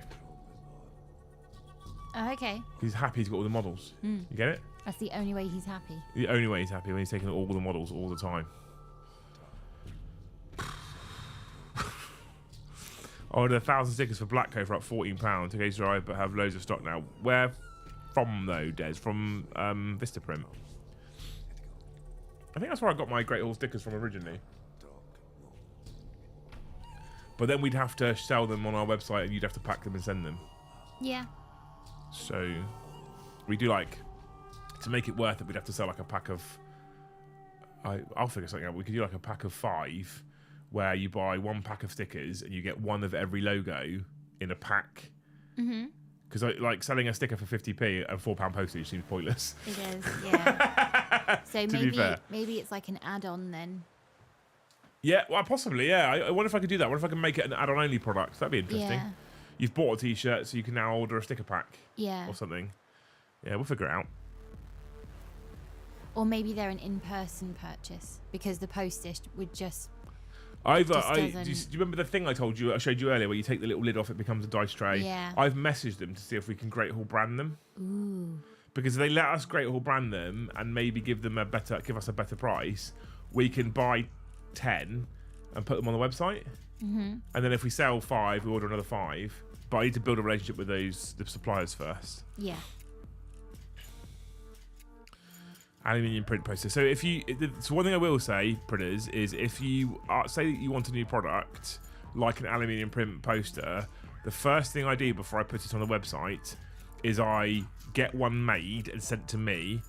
Speaker 2: Oh, okay.
Speaker 1: He's happy he's got all the models. You get it?
Speaker 2: That's the only way he's happy.
Speaker 1: The only way he's happy, when he's taking all the models all the time. I ordered 1,000 stickers for Blackco for up £14. To gauge drive, but have loads of stock now. Where from though, Des? From Vistaprint. I think that's where I got my Great Hall stickers from originally. But then we'd have to sell them on our website, and you'd have to pack them and send them.
Speaker 2: Yeah.
Speaker 1: So we do like, to make it worth it, we'd have to sell like a pack of. I'll figure something out. We could do like a pack of 5, where you buy 1 pack of stickers and you get 1 of every logo in a pack. Because like selling a sticker for 50p and £4 postage seems pointless.
Speaker 2: It is, yeah. So
Speaker 1: maybe
Speaker 2: it's like an add-on then.
Speaker 1: Yeah, well, possibly, yeah. I wonder if I could do that. I wonder if I can make it an add-on only product. That'd be interesting.
Speaker 2: Yeah.
Speaker 1: You've bought a t-shirt, so you can now order a sticker pack.
Speaker 2: Yeah.
Speaker 1: Or something. Yeah, we'll figure it out.
Speaker 2: Or maybe they're an in-person purchase, because the postage would just...
Speaker 1: Do you remember the thing I showed you earlier, where you take the little lid off, it becomes a dice tray?
Speaker 2: Yeah.
Speaker 1: I've messaged them to see if we can Great Hall brand them.
Speaker 2: Ooh.
Speaker 1: Because if they let us Great Hall brand them and maybe give us a better price, we can buy 10 and put them on the website. And then if we sell 5, we order another 5. But I need to build a relationship with the suppliers first.
Speaker 2: Yeah.
Speaker 1: Aluminium print poster. So so one thing I will say, printers, is if you say that you want a new product like an aluminium print poster, the first thing I do before I put it on the website is I get one made and sent to me,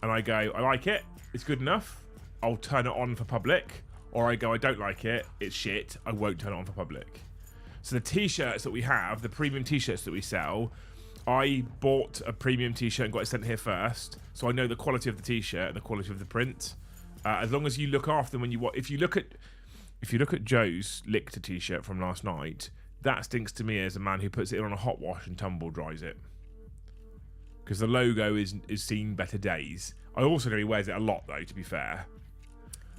Speaker 1: and I go, I like it, it's good enough, I'll turn it on for public. Or I go, I don't like it, it's shit, I won't turn it on for public. So the t-shirts that we have, the premium t-shirts that we sell, I bought a premium t-shirt and got it sent here first, so I know the quality of the t-shirt and the quality of the print. As long as you look after them when you if you look at Joe's Lictor t-shirt from last night, that stinks to me as a man who puts it on a hot wash and tumble dries it, because the logo is seen better days. I also know he wears it a lot though, to be fair.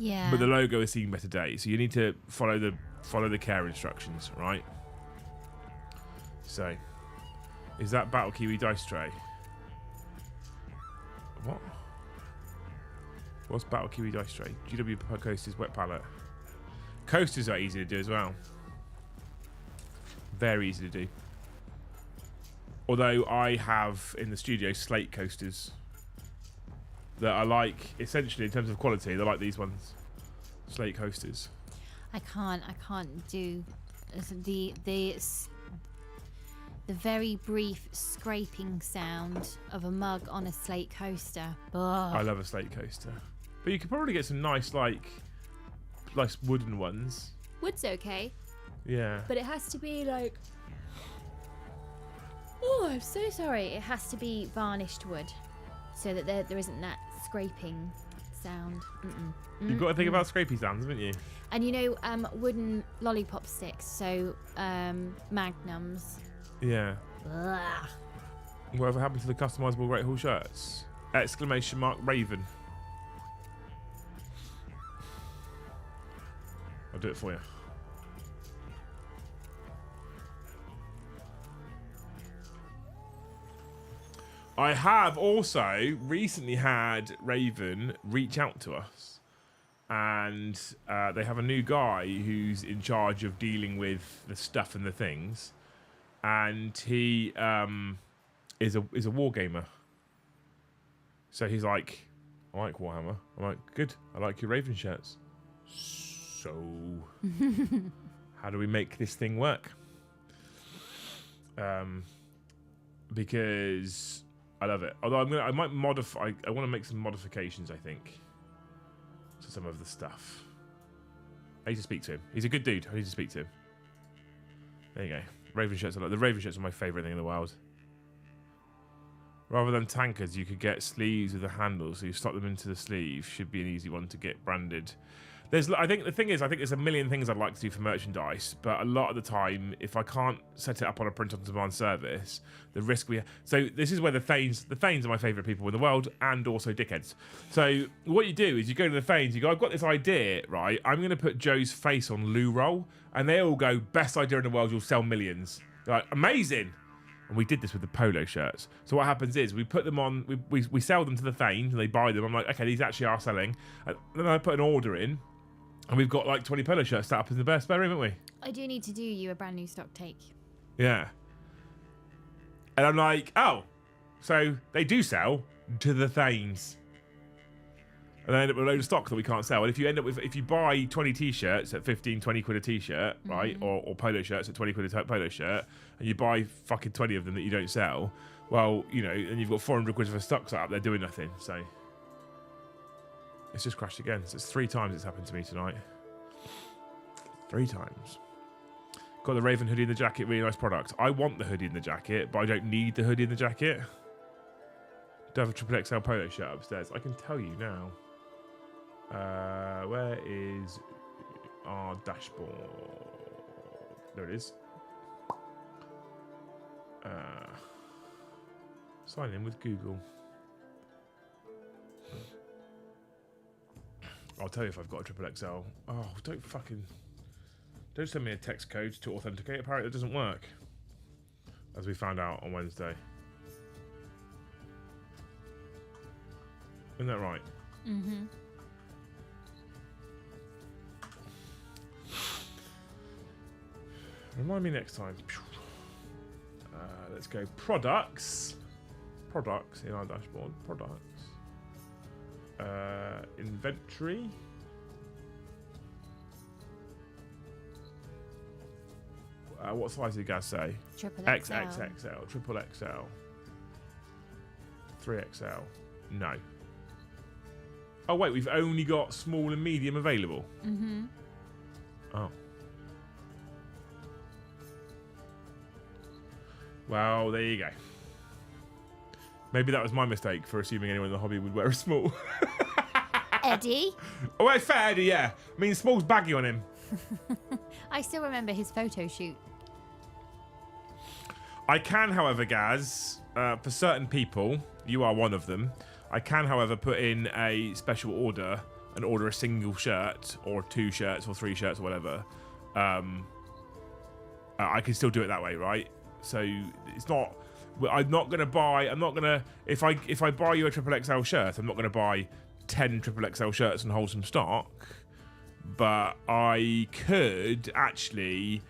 Speaker 2: Yeah.
Speaker 1: But the logo is seen better days, so you need to follow the care instructions, right? So, is that Battle Kiwi dice tray? What? What's Battle Kiwi dice tray? GW Coasters wet palette. Coasters are easy to do as well. Very easy to do. Although I have in the studio slate coasters that I like, essentially in terms of quality, they're like these ones, slate coasters.
Speaker 2: I can't do the very brief scraping sound of a mug on a slate coaster. Ugh.
Speaker 1: I love a slate coaster, but you could probably get some nice wooden ones.
Speaker 2: Wood's okay.
Speaker 1: Yeah.
Speaker 2: But it has to be like... Oh, I'm so sorry. It has to be varnished wood, so that there isn't that scraping sound.
Speaker 1: You've got to think about scrapey sounds, haven't you?
Speaker 2: And wooden lollipop sticks, so magnums.
Speaker 1: Yeah.
Speaker 2: Ugh.
Speaker 1: Whatever happened to the customizable Great Hall shirts? Exclamation mark Raven. I'll do it for you. I have also recently had Raven reach out to us, and they have a new guy who's in charge of dealing with the stuff and the things, and he is a war gamer. So he's like, I like Warhammer. I'm like, good. I like your Raven shirts. So how do we make this thing work? Because I love it. Although I might modify. I want to make some modifications, I think, to some of the stuff. I need to speak to him. He's a good dude. I need to speak to him. There you go. Raven shirts are the Raven shirts are my favourite thing in the world. Rather than tankards, you could get sleeves with a handle, so you slot them into the sleeve. Should be an easy one to get branded. I think the thing is, I think there's a million things I'd like to do for merchandise, but a lot of the time, if I can't set it up on a print-on-demand service, the risk so this is where the Thanes are my favourite people in the world, and also dickheads. So what you do is you go to the Thanes, you go, I've got this idea, right? I'm going to put Joe's face on loo roll, and they all go, best idea in the world, you'll sell millions. They're like, amazing. And we did this with the polo shirts. So what happens is we put them on, we sell them to the Thanes, and they buy them. I'm like, okay, these actually are selling. And then I put an order in, and we've got like 20 polo shirts set up in the spare room, haven't we?
Speaker 2: I do need to do you a brand new stock take.
Speaker 1: Yeah. And I'm like, oh, so they do sell to the Thanes. And I end up with a load of stock that we can't sell. And if you buy 20 t-shirts at 15, 20 quid a t-shirt, right? Or polo shirts at 20 quid a polo shirt, and you buy fucking 20 of them that you don't sell, well, you know, and you've got 400 quid of stock set up, they're doing nothing, so. It's just crashed again. So it's 3 times it's happened to me tonight. 3 times. Got the Raven hoodie and the jacket. Really nice product. I want the hoodie and the jacket, but I don't need the hoodie and the jacket. Do I have a triple XL polo shirt upstairs? I can tell you now. Where is our dashboard? There it is. Sign in with Google. I'll tell you if I've got a triple XL. Oh, don't send me a text code to authenticate. Apparently it doesn't work, as we found out on Wednesday. Isn't that right? Mm-hmm. Remind me next time. Let's go products. Products in our dashboard. Products. Inventory. What size did you guys say?
Speaker 2: Triple XL.
Speaker 1: XXXL. Triple XL. 3XL. No. Oh wait, we've only got small and medium available. Mm-hmm. Oh. Well, there you go. Maybe that was my mistake for assuming anyone in the hobby would wear a small.
Speaker 2: Eddie?
Speaker 1: Oh, it's fair, Eddie, yeah. I mean, small's baggy on him.
Speaker 2: I still remember his photo shoot.
Speaker 1: I can, however, Gaz, for certain people, you are one of them, I can, however, put in a special order and order a single shirt or 2 shirts or 3 shirts or whatever. I can still do it that way, right? So it's not... I'm not going to buy... I'm not going to... If I buy you a triple XL shirt, I'm not going to buy 10 triple XL shirts and hold some stock. But I could actually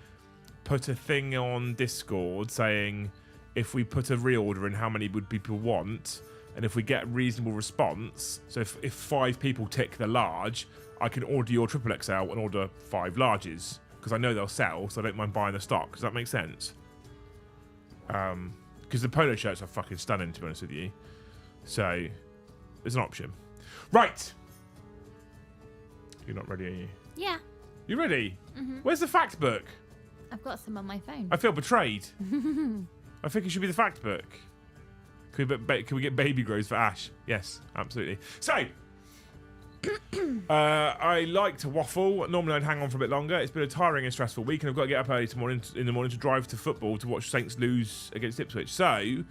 Speaker 1: put a thing on Discord saying if we put a reorder in, how many would people want? And if we get a reasonable response, so if 5 people tick the large, I can order your triple XL and order 5 larges. Because I know they'll sell, so I don't mind buying the stock. Does that make sense? Because the polo shirts are fucking stunning, to be honest with you. So, there's an option. Right! You're not ready, are you?
Speaker 2: Yeah.
Speaker 1: You ready?
Speaker 2: Mm-hmm.
Speaker 1: Where's the fact book?
Speaker 2: I've got some on my phone.
Speaker 1: I feel betrayed. I think it should be the fact book. Can we get baby grows for Ash? Yes, absolutely. So, I like to waffle. Normally I'd hang on for a bit longer. It's been a tiring and stressful week, and I've got to get up early in the morning to drive to football to watch Saints lose against Ipswich. So,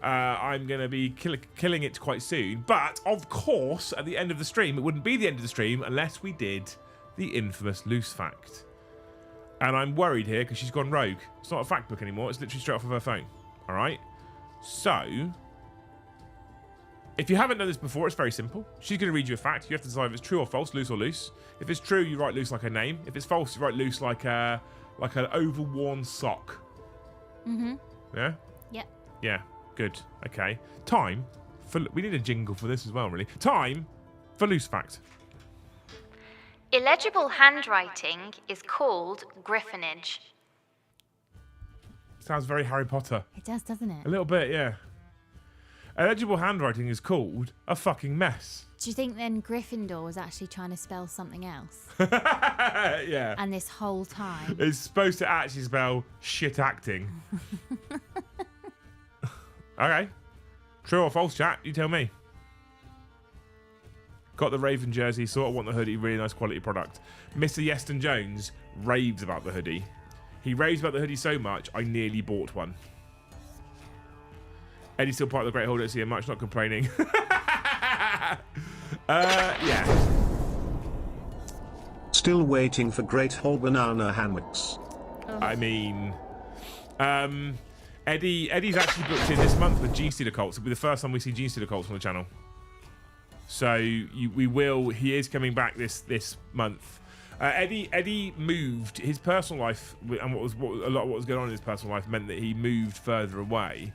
Speaker 1: I'm going to be killing it quite soon. But, of course, at the end of the stream, it wouldn't be the end of the stream unless we did the infamous loose fact. And I'm worried here because she's gone rogue. It's not a fact book anymore. It's literally straight off of her phone. All right? So, if you haven't done this before, it's very simple. She's going to read you a fact. You have to decide if it's true or false, loose or loose. If it's true, you write loose like her name. If it's false, you write loose like an overworn sock. Mm-hmm. Yeah?
Speaker 2: Yep.
Speaker 1: Yeah. Good. Okay. Time for... We need a jingle for this as well, really. Time for loose fact.
Speaker 2: Illegible handwriting is called griffonage.
Speaker 1: Sounds very Harry Potter.
Speaker 2: It does, doesn't it?
Speaker 1: A little bit, yeah. Illegible handwriting is called a fucking mess.
Speaker 2: Do you think then Gryffindor was actually trying to spell something else?
Speaker 1: Yeah.
Speaker 2: And this whole time?
Speaker 1: It's supposed to actually spell shit acting. Okay. True or false, chat? You tell me. Got the Raven jersey, sort of want the hoodie, really nice quality product. Mr. Yeston Jones raves about the hoodie. He raves about the hoodie so much, I nearly bought one. Eddie's still part of the Great Hall, don't see him much, not complaining. Yeah.
Speaker 3: Still waiting for Great Hall banana hammocks.
Speaker 1: I mean, Eddie's actually booked in this month with Gene Stealer Colts. It'll be the first time we see Gene Stealer Colts on the channel. So he is coming back this month. Eddie moved his personal life, and a lot of what was going on in his personal life meant that he moved further away.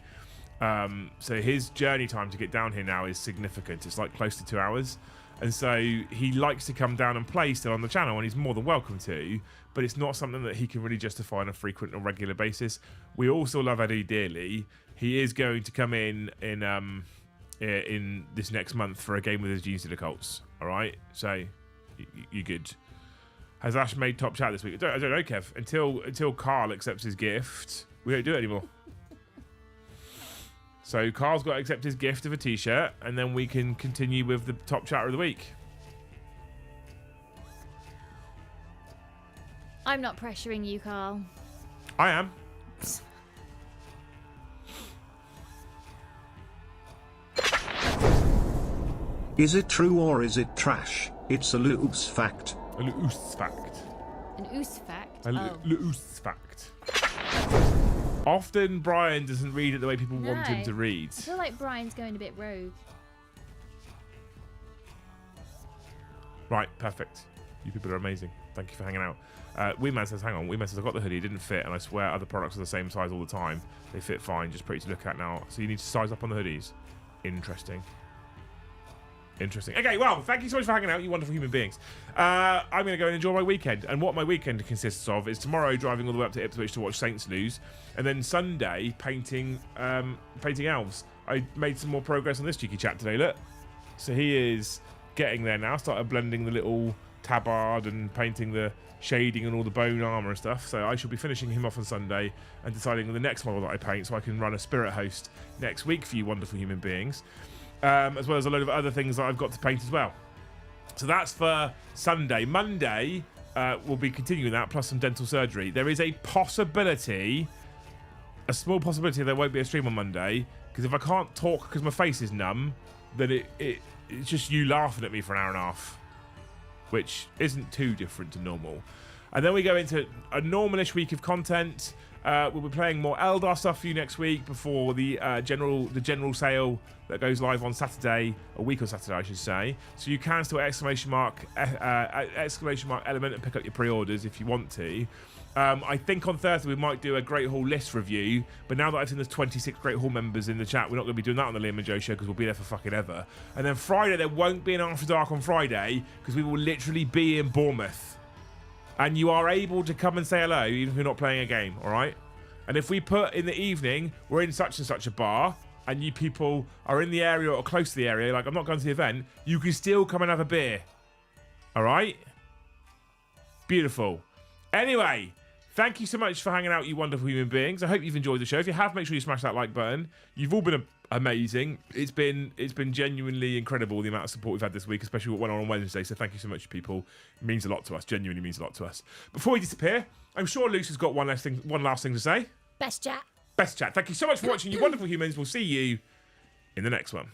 Speaker 1: So his journey time to get down here now is significant. It's like close to 2 hours. And so he likes to come down and play still on the channel, and he's more than welcome to, but it's not something that he can really justify on a frequent or regular basis. We also love Eddie dearly. He is going to come in this next month for a game with his Gene Stealer Colts. All right? So you good. Has Ash made top chat this week? I don't know, Kev. Until Carl accepts his gift, we don't do it anymore. So Carl's got to accept his gift of a t-shirt, and then we can continue with the top chatter of the week.
Speaker 2: I'm not pressuring you, Carl.
Speaker 1: I am.
Speaker 3: Is it true or is it trash? It's a loose fact.
Speaker 1: A loose fact.
Speaker 2: An oos fact?
Speaker 1: A loose fact. Often Brian doesn't read it the way people want him to read.
Speaker 2: I feel like Brian's going a bit rogue.
Speaker 1: Right, perfect. You people are amazing. Thank you for hanging out. Weeman says, hang on. Weeman says, I got the hoodie. It didn't fit, and I swear other products are the same size all the time. They fit fine. Just pretty to look at now. So you need to size up on the hoodies. Interesting. Interesting. Okay, well, thank you so much for hanging out, you wonderful human beings. I'm going to go and enjoy my weekend. And what my weekend consists of is tomorrow driving all the way up to Ipswich to watch Saints lose. And then Sunday painting elves. I made some more progress on this cheeky chap today, look. So he is getting there now. Started blending the little tabard and painting the shading and all the bone armor and stuff. So I shall be finishing him off on Sunday and deciding on the next model that I paint so I can run a spirit host next week for you wonderful human beings. As well as a load of other things that I've got to paint as well. So that's for Sunday. Monday, we'll be continuing that, plus some dental surgery. There is a possibility, a small possibility, there won't be a stream on Monday, because if I can't talk because my face is numb, then it's just you laughing at me for an hour and a half, which isn't too different to normal. And then we go into a normalish week of content. We'll be playing more Eldar stuff for you next week before the general sale that goes live on Saturday, a week on Saturday, I should say. So you can still exclamation mark element and pick up your pre-orders if you want to. I think on Thursday we might do a Great Hall list review, but now that I've seen there's 26 Great Hall members in the chat, we're not going to be doing that on the Liam and Joe show because we'll be there for fucking ever. And then Friday, there won't be an After Dark on Friday because we will literally be in Bournemouth. And you are able to come and say hello even if you're not playing a game, all right? And if we put in the evening, we're in such and such a bar, and you people are in the area or close to the area, like I'm not going to the event, you can still come and have a beer. All right? Beautiful. Anyway, thank you so much for hanging out, you wonderful human beings. I hope you've enjoyed the show. If you have, make sure you smash that like button. You've all been amazing. It's been genuinely incredible the amount of support we've had this week, especially what went on Wednesday. So thank you so much, people. It means a lot to us. Genuinely means a lot to us. Before we disappear, I'm sure Luce has got one last thing to say.
Speaker 2: Best chat.
Speaker 1: Best chat. Thank you so much for watching, you wonderful humans. We'll see you in the next one.